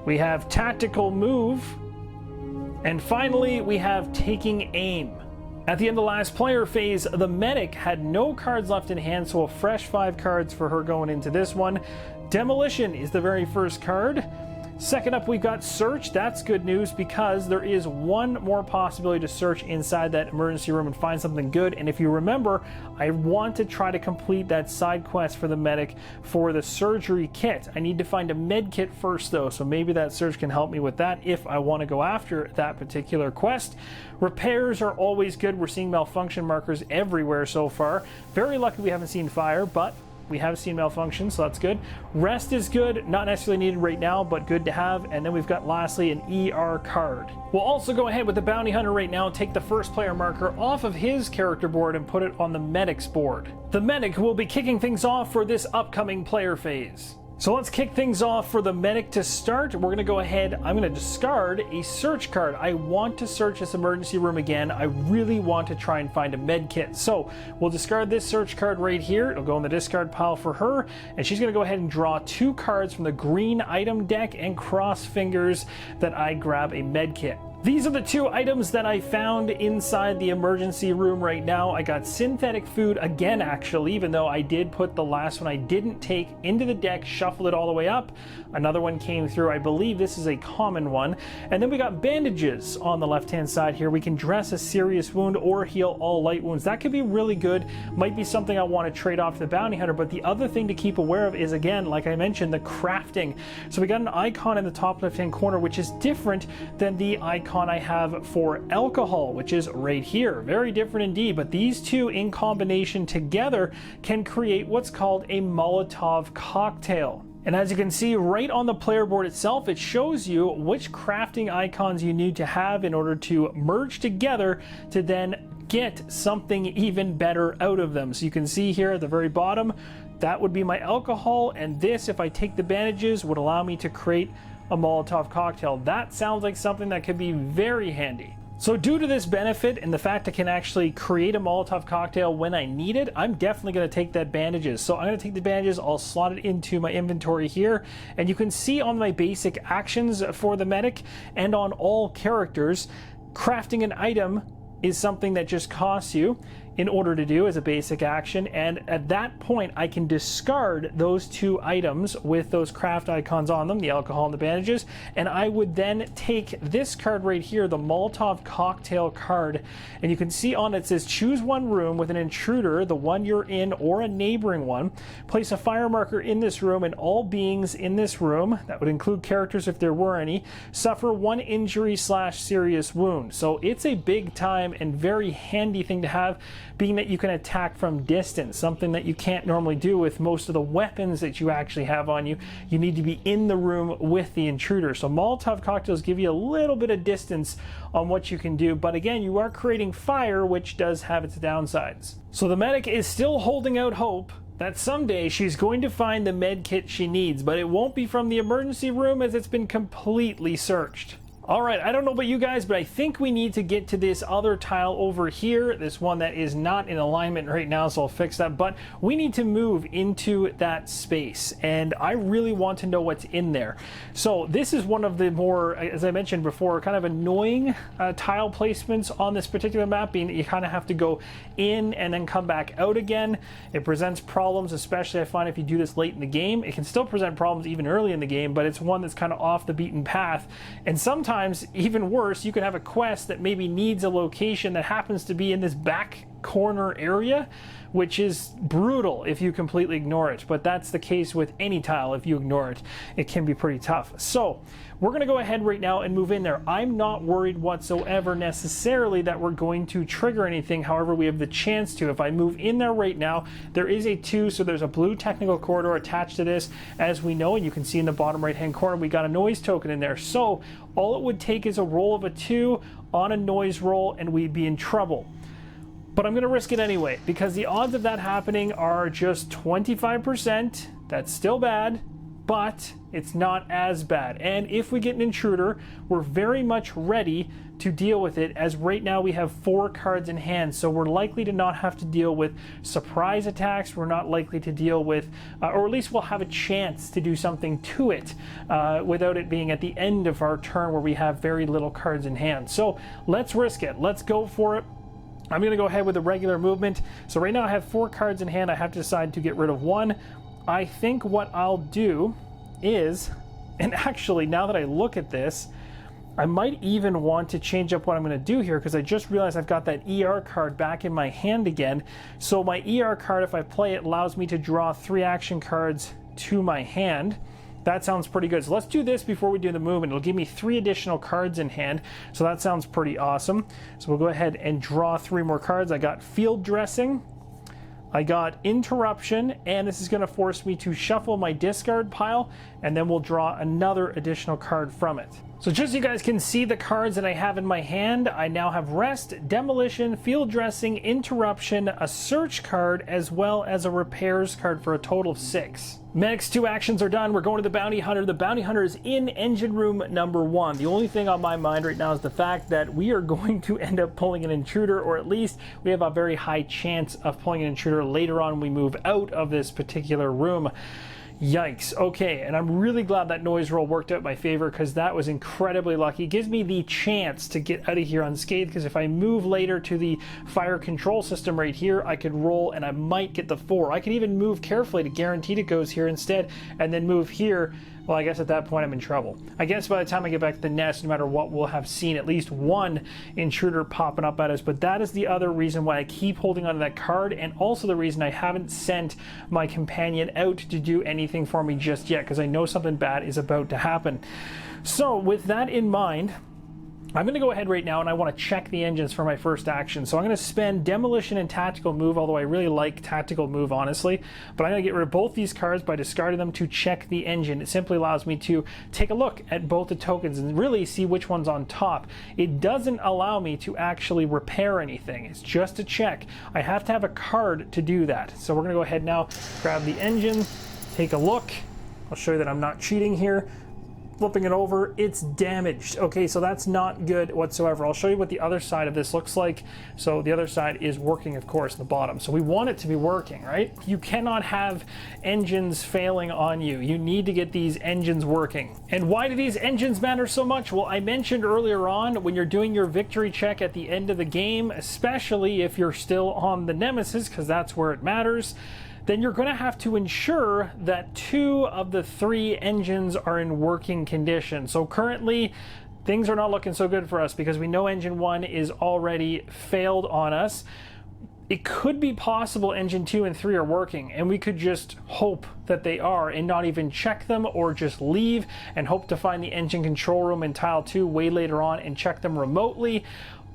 We have Tactical Move. And finally, we have Taking Aim. At the end of the last player phase, the medic had no cards left in hand, so a fresh 5 cards for her going into this one. Demolition is the very first card. Second up, we've got Search. That's good news because there is one more possibility to search inside that emergency room and find something good. And if you remember, I want to try to complete that side quest for the medic for the surgery kit. I need to find a med kit first though, so maybe that search can help me with that if I want to go after that particular quest. Repairs are always good. We're seeing malfunction markers everywhere so far. Very lucky we haven't seen fire, but we have seen malfunction, so that's good. Rest is good, not necessarily needed right now, but good to have. And then we've got lastly an ER card. We'll also go ahead with the bounty hunter right now, take the first player marker off of his character board and put it on the medic's board. The medic will be kicking things off for this upcoming player phase. So let's kick things off for the medic to start. We're gonna go ahead, I'm gonna discard a search card. I want to search this emergency room again. I really want to try and find a med kit. So we'll discard this search card right here. It'll go in the discard pile for her. And she's gonna go ahead and draw 2 cards from the green item deck and cross fingers that I grab a med kit. These are the 2 items that I found inside the emergency room right now. I got synthetic food again, actually, even though I did put the last one I didn't take into the deck, shuffled it all the way up. Another one came through. I believe this is a common one. And then we got bandages on the left-hand side here. We can dress a serious wound or heal all light wounds. That could be really good. Might be something I want to trade off to the bounty hunter. But the other thing to keep aware of is, again, like I mentioned, the crafting. So we got an icon in the top left-hand corner, which is different than the icon I have for alcohol, which is right here. Very different indeed, but these 2 in combination together can create what's called a Molotov cocktail. And as you can see right on the player board itself, it shows you which crafting icons you need to have in order to merge together to then get something even better out of them. So you can see here at the very bottom, that would be my alcohol, and this, if I take the bandages, would allow me to create a Molotov cocktail. That sounds like something that could be very handy. So due to this benefit and the fact I can actually create a Molotov cocktail when I need it, I'm definitely going to take that bandages. So I'm going to take the bandages, I'll slot it into my inventory here, and you can see on my basic actions for the medic and on all characters, crafting an item is something that just costs you in order to do as a basic action, and at that point I can discard those 2 items with those craft icons on them, the alcohol and the bandages, and I would then take this card right here, the Molotov cocktail card, and you can see on it says choose one room with an intruder, the one you're in or a neighboring one, place a fire marker in this room, and all beings in this room, that would include characters if there were any, suffer 1 injury / serious wound. So it's a big time and very handy thing to have, being that you can attack from distance, something that you can't normally do with most of the weapons that you actually have on you. You need to be in the room with the intruder. So Molotov cocktails give you a little bit of distance on what you can do, but again, you are creating fire, which does have its downsides. So the medic is still holding out hope that someday she's going to find the med kit she needs, but it won't be from the emergency room as it's been completely searched. Alright, I don't know about you guys, but I think we need to get to this other tile over here, this one that is not in alignment right now, so I'll fix that, but we need to move into that space, and I really want to know what's in there. So this is one of the more, as I mentioned before, kind of annoying tile placements on this particular map, being that you kind of have to go in and then come back out again. It presents problems, especially I find if you do this late in the game. It can still present problems even early in the game, but it's one that's kind of off the beaten path, and sometimes even worse, you could have a quest that maybe needs a location that happens to be in this back corner area, which is brutal if you completely ignore it. But that's the case with any tile. If you ignore it, it can be pretty tough. So we're going to go ahead right now and move in there. I'm not worried whatsoever necessarily that we're going to trigger anything. However, we have the chance to. If I move in there right now, there is a 2, so there's a blue technical corridor attached to this, as we know, and you can see in the bottom right hand corner we got a noise token in there. So all it would take is a roll of a 2 on a noise roll and we'd be in trouble. But I'm going to risk it anyway, because the odds of that happening are just 25%. That's still bad, but it's not as bad. And if we get an intruder, we're very much ready to deal with it, as right now we have 4 cards in hand. So we're likely to not have to deal with surprise attacks. We're not likely to deal with, or at least we'll have a chance to do something to it without it being at the end of our turn where we have very little cards in hand. So let's risk it. Let's go for it. I'm going to go ahead with a regular movement. So right now I have 4 cards in hand. I have to decide to get rid of 1. I think what I'll do is, and actually now that I look at this, I might even want to change up what I'm going to do here, because I just realized I've got that ER card back in my hand again. So my ER card, if I play it, allows me to draw 3 action cards to my hand. That sounds pretty good. So let's do this before we do the movement. It'll give me 3 additional cards in hand. So that sounds pretty awesome. So we'll go ahead and draw 3 more cards. I got Field Dressing, I got Interruption, and this is going to force me to shuffle my discard pile, and then we'll draw another additional card from it. So just so you guys can see the cards that I have in my hand, I now have Rest, Demolition, Field Dressing, Interruption, a Search card, as well as a Repairs card for a total of 6. Next 2 actions are done. We're going to the Bounty Hunter. The Bounty Hunter is in engine room number 1. The only thing on my mind right now is the fact that we are going to end up pulling an intruder, or at least we have a very high chance of pulling an intruder later on when we move out of this particular room. Yikes. Okay, and I'm really glad that noise roll worked out in my favor, because that was incredibly lucky. It gives me the chance to get out of here unscathed, because if I move later to the fire control system right here, I could roll and I might get the 4. I could even move carefully to guarantee it goes here instead, and then move here. Well, I guess at that point I'm in trouble. I guess by the time I get back to the nest, no matter what, we'll have seen at least 1 intruder popping up at us. But that is the other reason why I keep holding on to that card, and also the reason I haven't sent my companion out to do anything for me just yet, because I know something bad is about to happen. So with that in mind, I'm going to go ahead right now and I want to check the engines for my first action. So I'm going to spend Demolition and Tactical Move, although I really like Tactical Move, honestly. But I'm going to get rid of both these cards by discarding them to check the engine. It simply allows me to take a look at both the tokens and really see which one's on top. It doesn't allow me to actually repair anything. It's just a check. I have to have a card to do that. So we're going to go ahead now, grab the engine, take a look. I'll show you that I'm not cheating here. Flipping it over, it's damaged. Okay, so that's not good whatsoever. I'll show you what the other side of this looks like. So the other side is working, of course, the bottom. So we want it to be working, right? You cannot have engines failing on you. You need to get these engines working. And why do these engines matter so much? Well, I mentioned earlier on, when you're doing your victory check at the end of the game, especially if you're still on the Nemesis, because that's where it matters, then you're going to have to ensure that 2 of the 3 engines are in working condition. So currently, things are not looking so good for us, because we know engine 1 is already failed on us. It could be possible engine 2 and 3 are working, and we could just hope that they are and not even check them, or just leave and hope to find the engine control room in tile 2 way later on and check them remotely.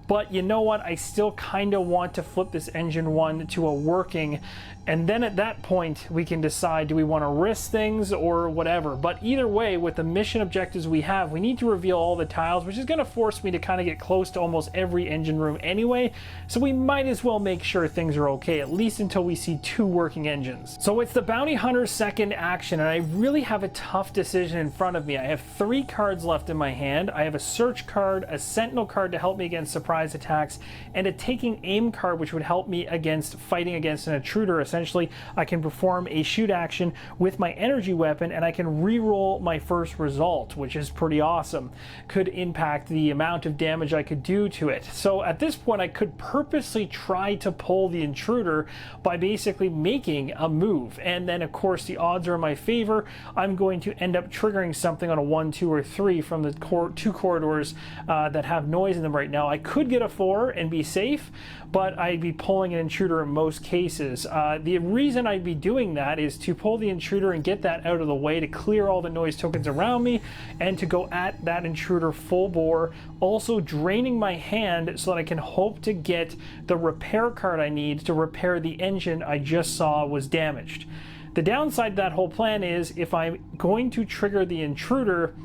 But you know what? I still kind of want to flip this engine 1 to a working, and then at that point we can decide, do we want to risk things or whatever. But either way, with the mission objectives we have, we need to reveal all the tiles, which is going to force me to kind of get close to almost every engine room anyway. So we might as well make sure things are okay, at least until we see 2 working engines. So it's the Bounty Hunter's second action, and I really have a tough decision in front of me. I have 3 cards left in my hand. I have a Search card, a Sentinel card to help me against surprise attacks, and a Taking Aim card, which would help me against fighting against an intruder. Essentially, I can perform a shoot action with my energy weapon, and I can re-roll my first result, which is pretty awesome. Could impact the amount of damage I could do to it. So at this point, I could purposely try to pull the intruder by basically making a move, and then of course the odds are in my favor. I'm going to end up triggering something on a 1, 2, or 3 from the 2 corridors that have noise in them right now. I could could get a 4 and be safe, but I'd be pulling an intruder in most cases. The reason I'd be doing that is to pull the intruder and get that out of the way to clear all the noise tokens around me and to go at that intruder full bore, also draining my hand so that I can hope to get the repair card I need to repair the engine I just saw was damaged. The downside to that whole plan is if I'm going to trigger the intruder,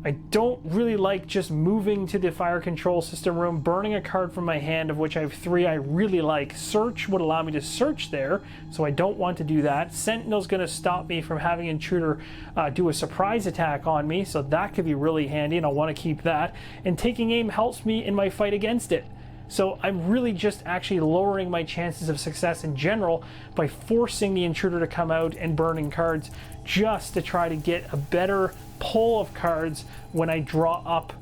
I don't really like just moving to the fire control system room, burning a card from my hand, of which I have 3 I really like. Search would allow me to search there, so I don't want to do that. Sentinel's going to stop me from having intruder do a surprise attack on me, so that could be really handy, and I'll want to keep that. And taking aim helps me in my fight against it. So I'm really just actually lowering my chances of success in general by forcing the intruder to come out and burning cards just to try to get a better pull of cards when I draw up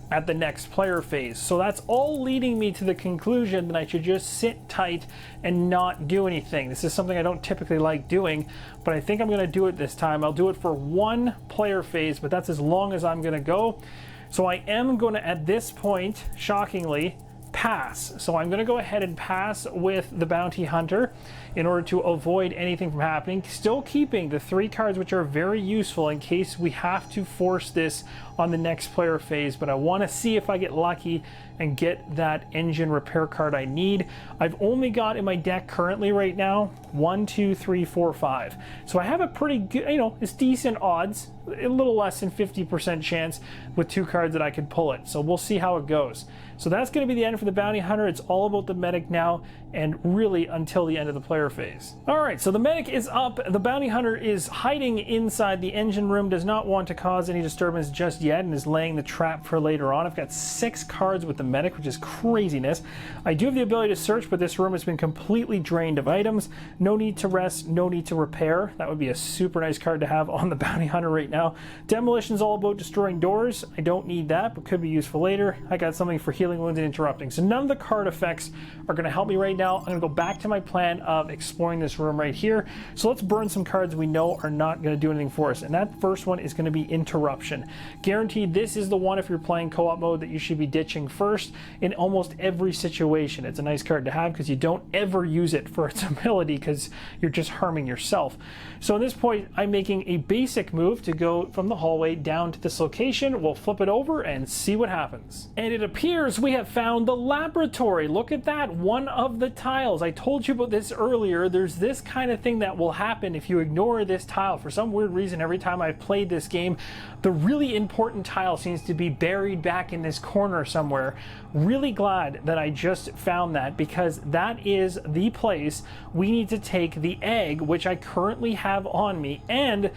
at the next player phase. So that's all leading me to the conclusion that I should just sit tight and not do anything. This is something I don't typically like doing, but I think I'm going to do it this time. I'll do it for 1 player phase, but that's as long as I'm going to go. So I am going to, at this point, shockingly, pass. So I'm going to go ahead and pass with the Bounty Hunter in order to avoid anything from happening, still keeping the 3 cards which are very useful in case we have to force this on the next player phase. But I want to see if I get lucky and get that engine repair card I need. I've only got in my deck currently right now 1, 2, 3, 4, 5. So I have a pretty good, it's decent odds, a little less than 50% chance with 2 cards that I could pull it. So we'll see how it goes. So that's going to be the end for the Bounty Hunter. It's all about the medic now, and really until the end of the player phase. All right, so the medic is up. The Bounty Hunter is hiding inside the engine room, does not want to cause any disturbance just yet, and is laying the trap for later on. I've got 6 cards with the medic, which is craziness. I do have the ability to search, but this room has been completely drained of items. No need to rest, no need to repair. That would be a super nice card to have on the Bounty Hunter right now. Demolition is all about destroying doors. I don't need that, but could be useful later. I got something for healing wounds and interrupting. So none of the card effects are going to help me right now. I'm going to go back to my plan of exploring this room right here. So let's burn some cards we know are not going to do anything for us. And that first one is going to be Interruption. Guaranteed this is the one, if you're playing co-op mode, that you should be ditching first in almost every situation. It's a nice card to have because you don't ever use it for its ability because you're just harming yourself. So at this point, I'm making a basic move to go from the hallway down to this location. We'll flip it over and see what happens. And it appears we have found the laboratory. Look at that, one of the tiles. I told you about this earlier. There's this kind of thing that will happen if you ignore this tile. For some weird reason, every time I've played this game, the really important tile seems to be buried back in this corner somewhere. Really glad that I just found that, because that is the place we need to take the egg, which I currently have on me. And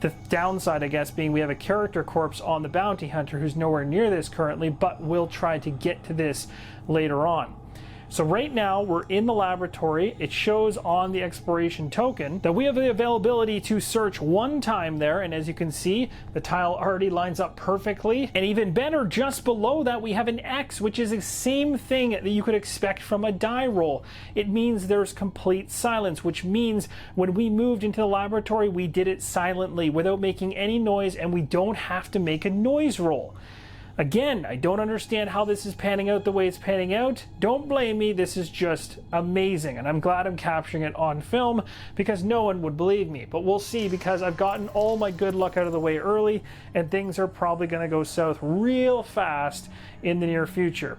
the downside, I guess, being we have a character corpse on the Bounty Hunter who's nowhere near this currently, but will try to get to this later on. So right now we're in the laboratory. It shows on the exploration token that we have the availability to search 1 time there, and as you can see, the tile already lines up perfectly. And even better, just below that we have an X, which is the same thing that you could expect from a die roll. It means there's complete silence, which means when we moved into the laboratory, we did it silently without making any noise, and we don't have to make a noise roll. Again, I don't understand how this is panning out the way it's panning out. Don't blame me, this is just amazing, and I'm glad I'm capturing it on film because no one would believe me. But we'll see, because I've gotten all my good luck out of the way early, and things are probably going to go south real fast in the near future.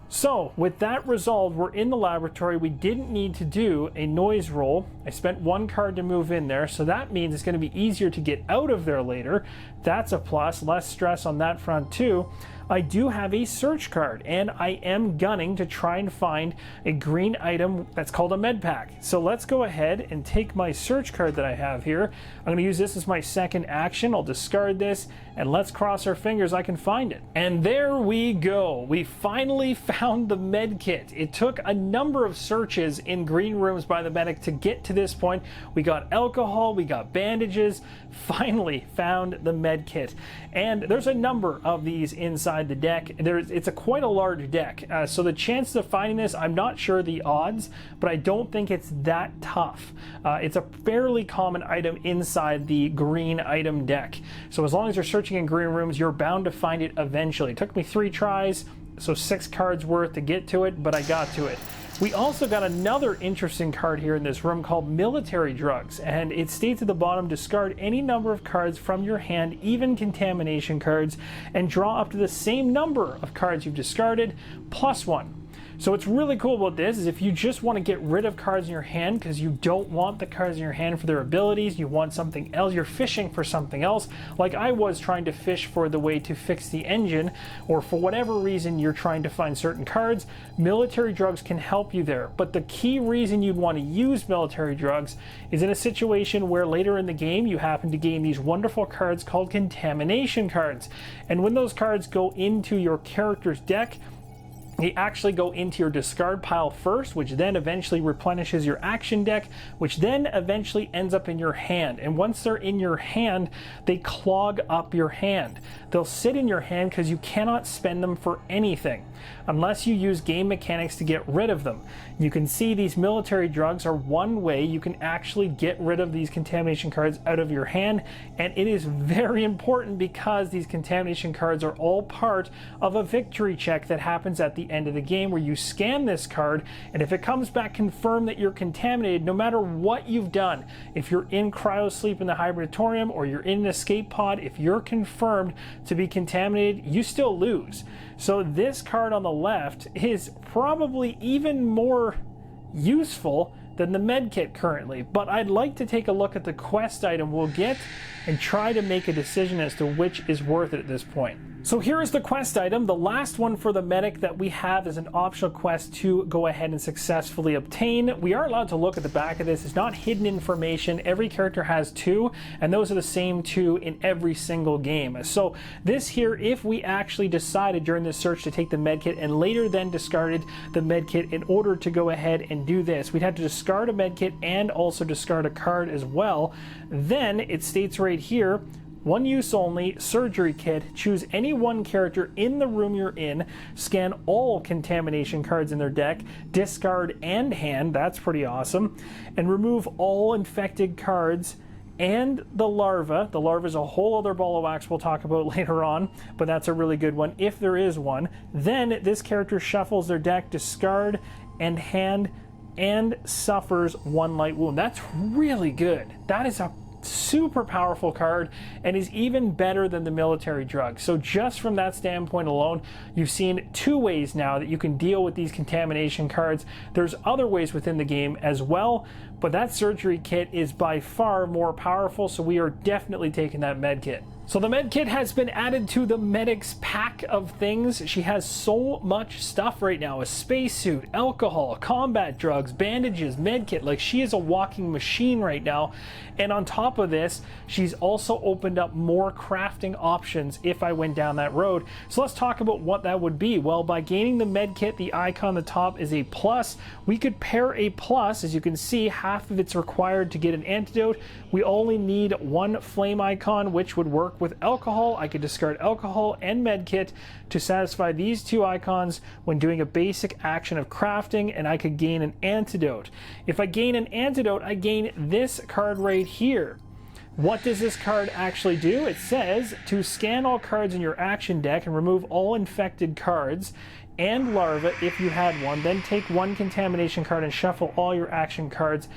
So with that resolved, we're in the laboratory. We didn't need to do a noise roll. I spent 1 card to move in there, so that means it's going to be easier to get out of there later. That's a plus, less stress on that front too. I do have a search card, and I am gunning to try and find a green item that's called a med pack. So let's go ahead and take my search card that I have here. I'm going to use this as my second action. I'll discard this, and let's cross our fingers I can find it. And there we go. We finally found the med kit. It took a number of searches in green rooms by the medic to get to this point. We got alcohol, we got bandages, finally found the med kit. And there's a number of these inside the deck. It's quite a large deck, so the chances of finding this, I'm not sure the odds, but I don't think it's that tough. It's a fairly common item inside the green item deck, so as long as you're searching in green rooms, you're bound to find it eventually. It took me 3 tries, so 6 cards worth to get to it, but I got to it. We also got another interesting card here in this room called Military Drugs, and it states at the bottom, discard any number of cards from your hand, even contamination cards, and draw up to the same number of cards you've discarded, plus 1. So what's really cool about this is if you just want to get rid of cards in your hand because you don't want the cards in your hand for their abilities, you want something else, you're fishing for something else, like I was trying to fish for the way to fix the engine, or for whatever reason you're trying to find certain cards, Military Drugs can help you there. But the key reason you'd want to use Military Drugs is in a situation where later in the game you happen to gain these wonderful cards called contamination cards. And when those cards go into your character's deck, they actually go into your discard pile first, which then eventually replenishes your action deck, which then eventually ends up in your hand. And once they're in your hand, they clog up your hand. They'll sit in your hand because you cannot spend them for anything unless you use game mechanics to get rid of them. You can see these Military Drugs are one way you can actually get rid of these contamination cards out of your hand, and it is very important because these contamination cards are all part of a victory check that happens at the end of the game where you scan this card, and if it comes back confirmed that you're contaminated, no matter what you've done, if you're in cryosleep in the hibernatorium or you're in an escape pod, if you're confirmed to be contaminated, you still lose. So this card on the left is probably even more useful than the medkit currently, but I'd like to take a look at the quest item we'll get and try to make a decision as to which is worth it at this point. So here is the quest item, the last one for the medic that we have as an optional quest to go ahead and successfully obtain. We are allowed to look at the back of this. It's not hidden information. Every character has 2, and those are the same 2 in every single game. So this here, if we actually decided during this search to take the medkit and later then discarded the medkit in order to go ahead and do this, we'd have to discard a medkit and also discard a card as well. Then it states right here, 1 use only, surgery kit, choose any one character in the room you're in, scan all contamination cards in their deck, discard and hand, that's pretty awesome, and remove all infected cards and the larva. The larva is a whole other ball of wax we'll talk about later on, but that's a really good one if there is one. Then this character shuffles their deck, discard and hand, and suffers 1 light wound. That's really good. That is a super powerful card and is even better than the Military Drug. So just from that standpoint alone, you've seen 2 ways now that you can deal with these contamination cards. There's other ways within the game as well, but that surgery kit is by far more powerful, so we are definitely taking that med kit. So the med kit has been added to the medic's pack of things. She has so much stuff right now: a spacesuit, alcohol, combat drugs, bandages, med kit. Like, she is a walking machine right now. And on top of this, she's also opened up more crafting options if I went down that road. So let's talk about what that would be. Well, by gaining the med kit, the icon on the top is a plus. We could pair a plus. As you can see, half of it's required to get an antidote. We only need 1 flame icon, which would work with alcohol. I could discard alcohol and med kit to satisfy these 2 icons when doing a basic action of crafting, and I could gain an antidote. If I gain an antidote, I gain this card right here. What does this card actually do? It says to scan all cards in your action deck and remove all infected cards and larva if you had one, then take 1 contamination card and shuffle all your action cards.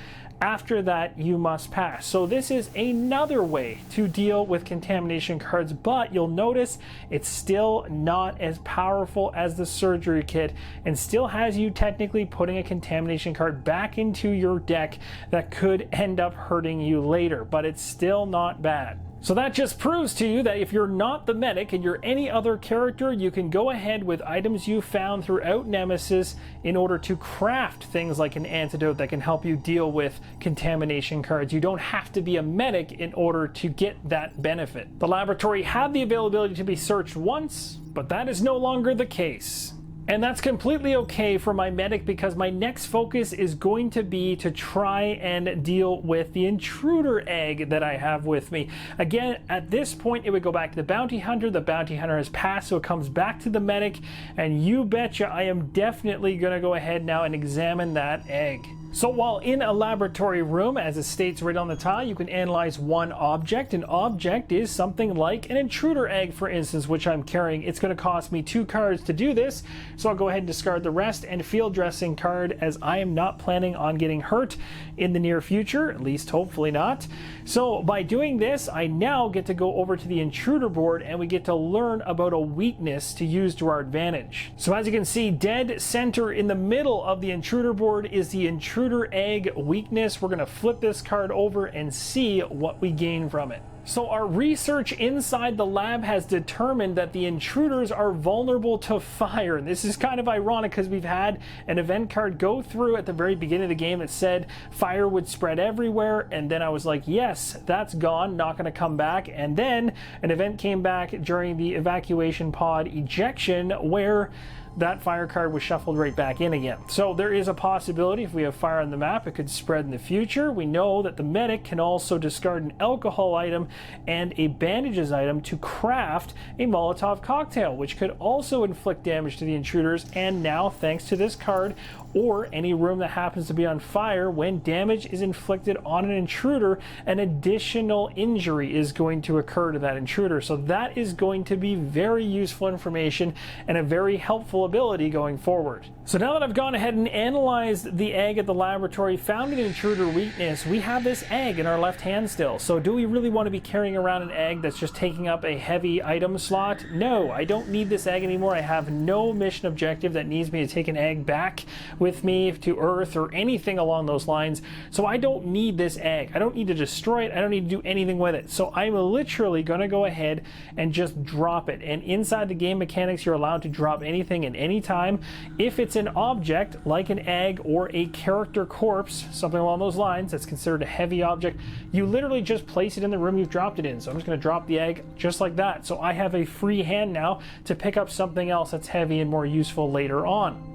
After that, you must pass. So this is another way to deal with contamination cards, but you'll notice it's still not as powerful as the surgery kit and still has you technically putting a contamination card back into your deck that could end up hurting you later, but it's still not bad. So that just proves to you that if you're not the medic and you're any other character, you can go ahead with items you found throughout Nemesis in order to craft things like an antidote that can help you deal with contamination cards. You don't have to be a medic in order to get that benefit. The laboratory had the availability to be searched once, but that is no longer the case. And that's completely okay for my medic, because my next focus is going to be to try and deal with the intruder egg that I have with me. Again, at this point, it would go back to the bounty hunter. The bounty hunter has passed, so it comes back to the medic. And you betcha I am definitely going to go ahead now and examine that egg. So while in a laboratory room, as it states right on the tile, you can analyze one object. An object is something like an intruder egg, for instance, which I'm carrying. It's going to cost me 2 cards to do this, so I'll go ahead and discard the rest and field dressing card, as I am not planning on getting hurt in the near future, at least hopefully not. So by doing this, I now get to go over to the intruder board and we get to learn about a weakness to use to our advantage. So as you can see, dead center in the middle of the intruder board is the intruder egg weakness. We're going to flip this card over and see what we gain from it. So our research inside the lab has determined that the intruders are vulnerable to fire. And this is kind of ironic because we've had an event card go through at the very beginning of the game that said fire would spread everywhere. And then I was like, yes, that's gone, not going to come back. And then an event came back during the evacuation pod ejection where that fire card was shuffled right back in again. So there is a possibility if we have fire on the map, it could spread in the future. We know that the medic can also discard an alcohol item and a bandages item to craft a Molotov cocktail, which could also inflict damage to the intruders. And now, thanks to this card, or any room that happens to be on fire, when damage is inflicted on an intruder, an additional injury is going to occur to that intruder. So that is going to be very useful information and a very helpful ability going forward. So now that I've gone ahead and analyzed the egg at the laboratory, found an intruder weakness, we have this egg in our left hand still. So do we really want to be carrying around an egg that's just taking up a heavy item slot? No, I don't need this egg anymore. I have no mission objective that needs me to take an egg back with me to Earth or anything along those lines. So I don't need this egg. I don't need to destroy it. I don't need to do anything with it. So I'm literally going to go ahead and just drop it. And inside the game mechanics, you're allowed to drop anything at any time. If it's an object like an egg or a character corpse, something along those lines, that's considered a heavy object, you literally just place it in the room you've dropped it in. So I'm just going to drop the egg just like that. So I have a free hand now to pick up something else that's heavy and more useful later on.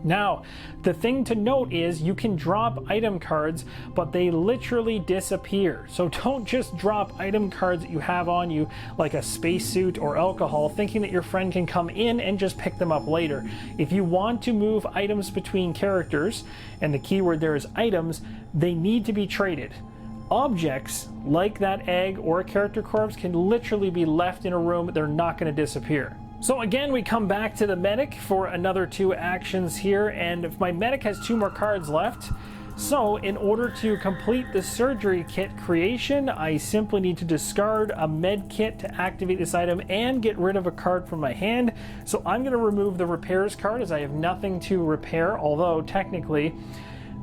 Now, the thing to note is you can drop item cards, but they literally disappear. So don't just drop item cards that you have on you, like a spacesuit or alcohol, thinking that your friend can come in and just pick them up later. If you want to move items between characters, and the keyword there is items, they need to be traded. Objects like that egg or a character corpse can literally be left in a room. They're not going to disappear. So again, we come back to the medic for another 2 actions here, and if my medic has 2 more cards left, so in order to complete the surgery kit creation, I simply need to discard a med kit to activate this item and get rid of a card from my hand. So I'm going to remove the repairs card as I have nothing to repair, although technically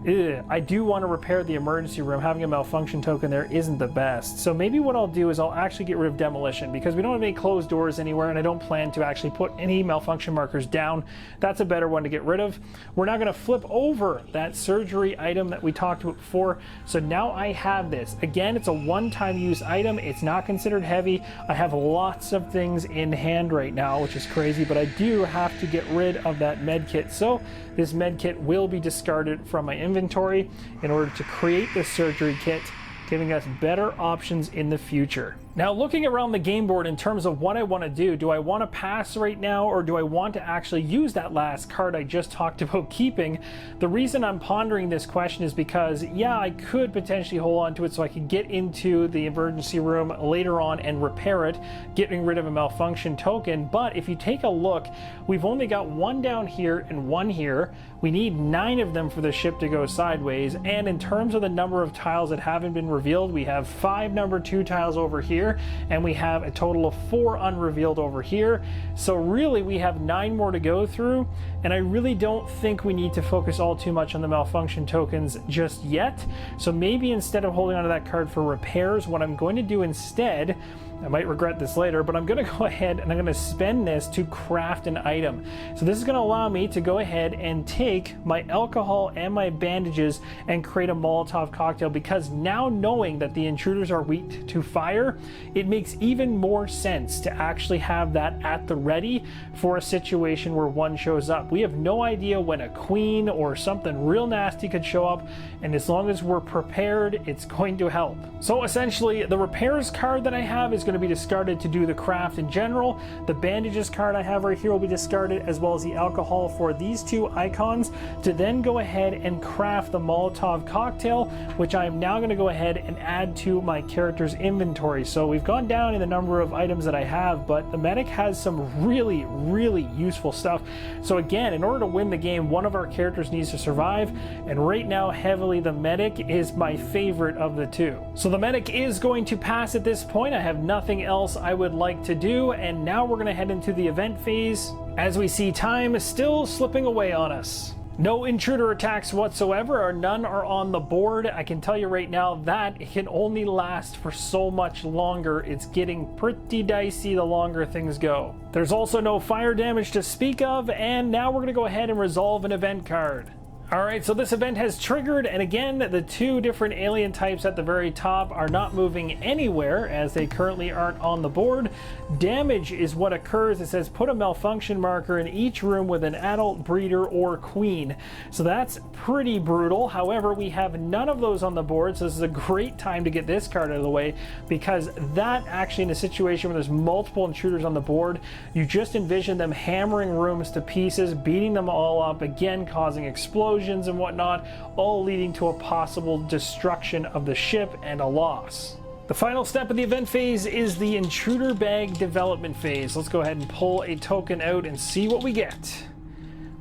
I do want to repair the emergency room. Having a malfunction token there isn't the best. So maybe what I'll do is I'll actually get rid of demolition, because we don't have any closed doors anywhere and I don't plan to actually put any malfunction markers down. That's a better one to get rid of. We're now going to flip over that surgery item that we talked about before. So now I have this. Again, it's a one-time use item. It's not considered heavy. I have lots of things in hand right now, which is crazy, but I do have to get rid of that med kit. So this med kit will be discarded from my inventory in order to create this surgery kit, giving us better options in the future. Now, looking around the game board in terms of what I want to do I want to pass right now, or do I want to actually use that last card I just talked about keeping? The reason I'm pondering this question is because, yeah, I could potentially hold on to it so I could get into the emergency room later on and repair it, getting rid of a malfunction token. But if you take a look, we've only got 1 down here and 1 here. We need 9 of them for the ship to go sideways. And in terms of the number of tiles that haven't been revealed, we have 5 number 2 tiles over here, and we have a total of 4 unrevealed over here. So really we have 9 more to go through, and I really don't think we need to focus all too much on the malfunction tokens just yet. So maybe instead of holding onto that card for repairs, what I'm going to do instead, I might regret this later, but I'm going to go ahead and I'm going to spend this to craft an item. So this is going to allow me to go ahead and take my alcohol and my bandages and create a Molotov cocktail, because now knowing that the intruders are weak to fire, it makes even more sense to actually have that at the ready for a situation where one shows up. We have no idea when a queen or something real nasty could show up, and as long as we're prepared, it's going to help. So essentially, the repairs card that I have is going going to be discarded to do the craft in general. The bandages card I have right here will be discarded, as well as the alcohol for these two icons, to then go ahead and craft the Molotov cocktail, which I am now going to go ahead and add to my character's inventory. So we've gone down in the number of items that I have, but the medic has some really, really useful stuff. So again, in order to win the game, one of our characters needs to survive, and right now heavily the medic is my favorite of the two. So the medic is going to pass at this point. I have nothing else I would like to do, and now we're going to head into the event phase as we see time still slipping away on us. No intruder attacks whatsoever, or none are on the board. I can tell you right now that it can only last for so much longer. It's getting pretty dicey the longer things go. There's also no fire damage to speak of, and now we're going to go ahead and resolve an event card. Alright, so this event has triggered, and again, the two different alien types at the very top are not moving anywhere, as they currently aren't on the board. Damage is what occurs. It says put a malfunction marker in each room with an adult, breeder, or queen. So that's pretty brutal. However, we have none of those on the board, so this is a great time to get this card out of the way, because that actually, in a situation where there's multiple intruders on the board, you just envision them hammering rooms to pieces, beating them all up, again causing explosions and whatnot, all leading to a possible destruction of the ship and a loss. The final step of the event phase is the intruder bag development phase. Let's go ahead and pull a token out and see what we get.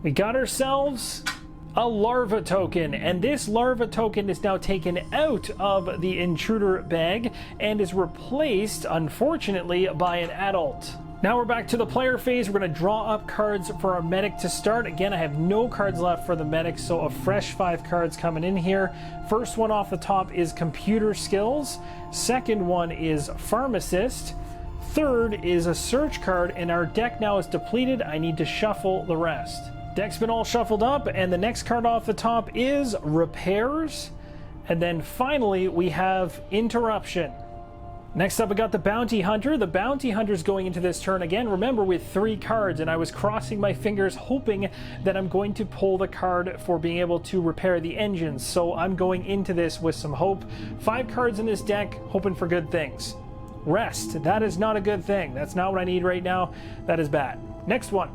We got ourselves a larva token, and this larva token is now taken out of the intruder bag and is replaced, unfortunately, by an adult. Now we're back to the player phase. We're going to draw up cards for our medic to start. Again, I have no cards left for the medic, so a fresh 5 cards coming in here. First one off the top is computer skills. Second one is pharmacist. Third is a search card, and our deck now is depleted. I need to shuffle the rest. Deck's been all shuffled up, and the next card off the top is repairs. And then finally we have interruption. Next up, we got the Bounty Hunter. The Bounty Hunter's going into this turn again, remember, with 3 cards, and I was crossing my fingers hoping that I'm going to pull the card for being able to repair the engines. So I'm going into this with some hope. 5 cards in this deck, hoping for good things. Rest. That is not a good thing. That's not what I need right now. That is bad. Next one.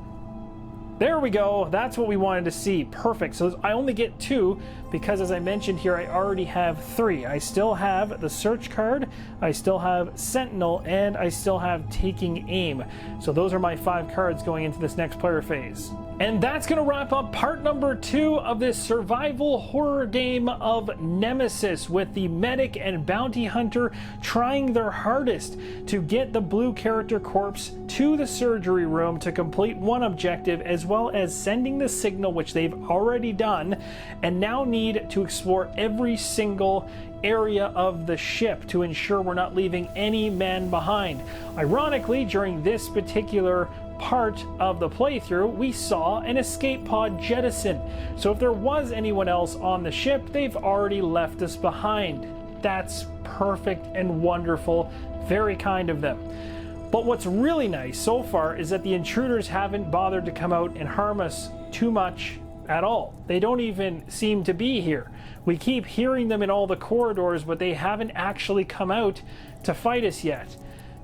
There we go. That's what we wanted to see. Perfect. So I only get 2 because, as I mentioned here, I already have 3. I still have the search card, I still have sentinel, and I still have taking aim. So those are my 5 cards going into this next player phase. And that's going to wrap up part number 2 of this survival horror game of Nemesis, with the medic and bounty hunter trying their hardest to get the blue character corpse to the surgery room to complete one objective, as well as sending the signal, which they've already done, and now need to explore every single area of the ship to ensure we're not leaving any man behind. Ironically, during this particular part of the playthrough, we saw an escape pod jettison. So if there was anyone else on the ship, they've already left us behind. That's perfect and wonderful. Very kind of them. But what's really nice so far is that the intruders haven't bothered to come out and harm us too much at all. They don't even seem to be here. We keep hearing them in all the corridors, but they haven't actually come out to fight us yet.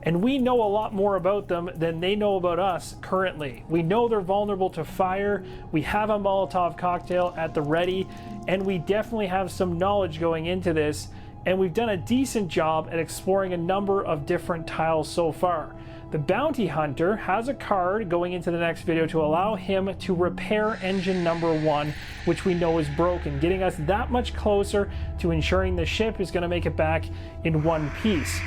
And we know a lot more about them than they know about us currently. We know they're vulnerable to fire, we have a Molotov cocktail at the ready, and we definitely have some knowledge going into this, and we've done a decent job at exploring a number of different tiles so far. The Bounty Hunter has a card going into the next video to allow him to repair engine number 1, which we know is broken, getting us that much closer to ensuring the ship is going to make it back in one piece.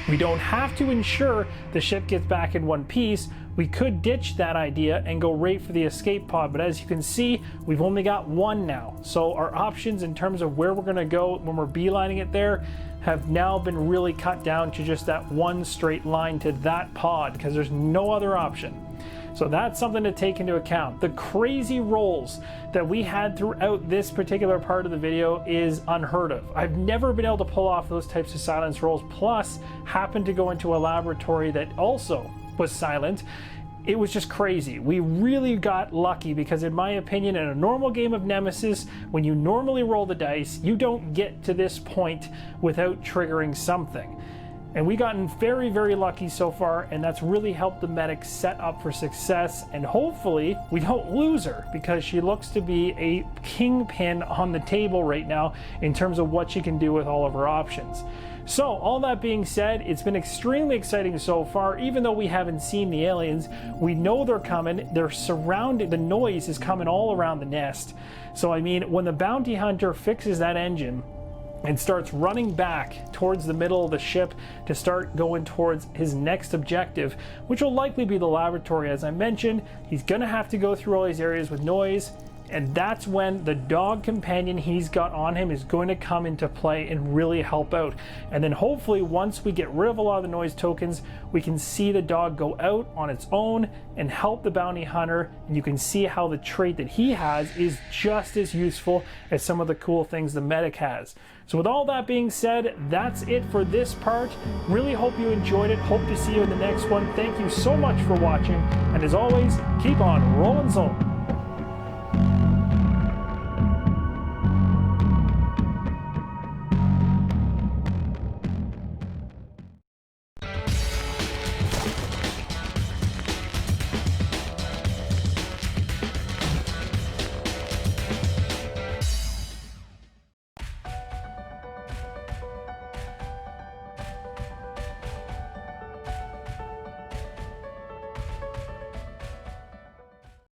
We don't have to ensure the ship gets back in one piece. We could ditch that idea and go right for the escape pod, but as you can see, we've only got 1 now. So our options in terms of where we're going to go when we're beelining it there have now been really cut down to just that one straight line to that pod, because there's no other option. So that's something to take into account. The crazy rolls that we had throughout this particular part of the video is unheard of. I've never been able to pull off those types of silence rolls, plus happened to go into a laboratory that also was silent. It was just crazy. We really got lucky because, in my opinion, in a normal game of Nemesis, when you normally roll the dice, you don't get to this point without triggering something. And we gotten very, very lucky so far, and that's really helped the medic set up for success, and hopefully we don't lose her, because she looks to be a kingpin on the table right now in terms of what she can do with all of her options. So all that being said, it's been extremely exciting so far. Even though we haven't seen the aliens, we know they're coming. They're surrounding, the noise is coming all around the nest. So I mean, when the bounty hunter fixes that engine and starts running back towards the middle of the ship to start going towards his next objective, which will likely be the laboratory, as I mentioned, he's gonna have to go through all these areas with noise, and that's when the dog companion he's got on him is going to come into play and really help out. And then hopefully once we get rid of a lot of the noise tokens, we can see the dog go out on its own and help the bounty hunter, and you can see how the trait that he has is just as useful as some of the cool things the medic has. So with all that being said, that's it for this part. Really hope you enjoyed it. Hope to see you in the next one. Thank you so much for watching, and as always, keep on rolling soul.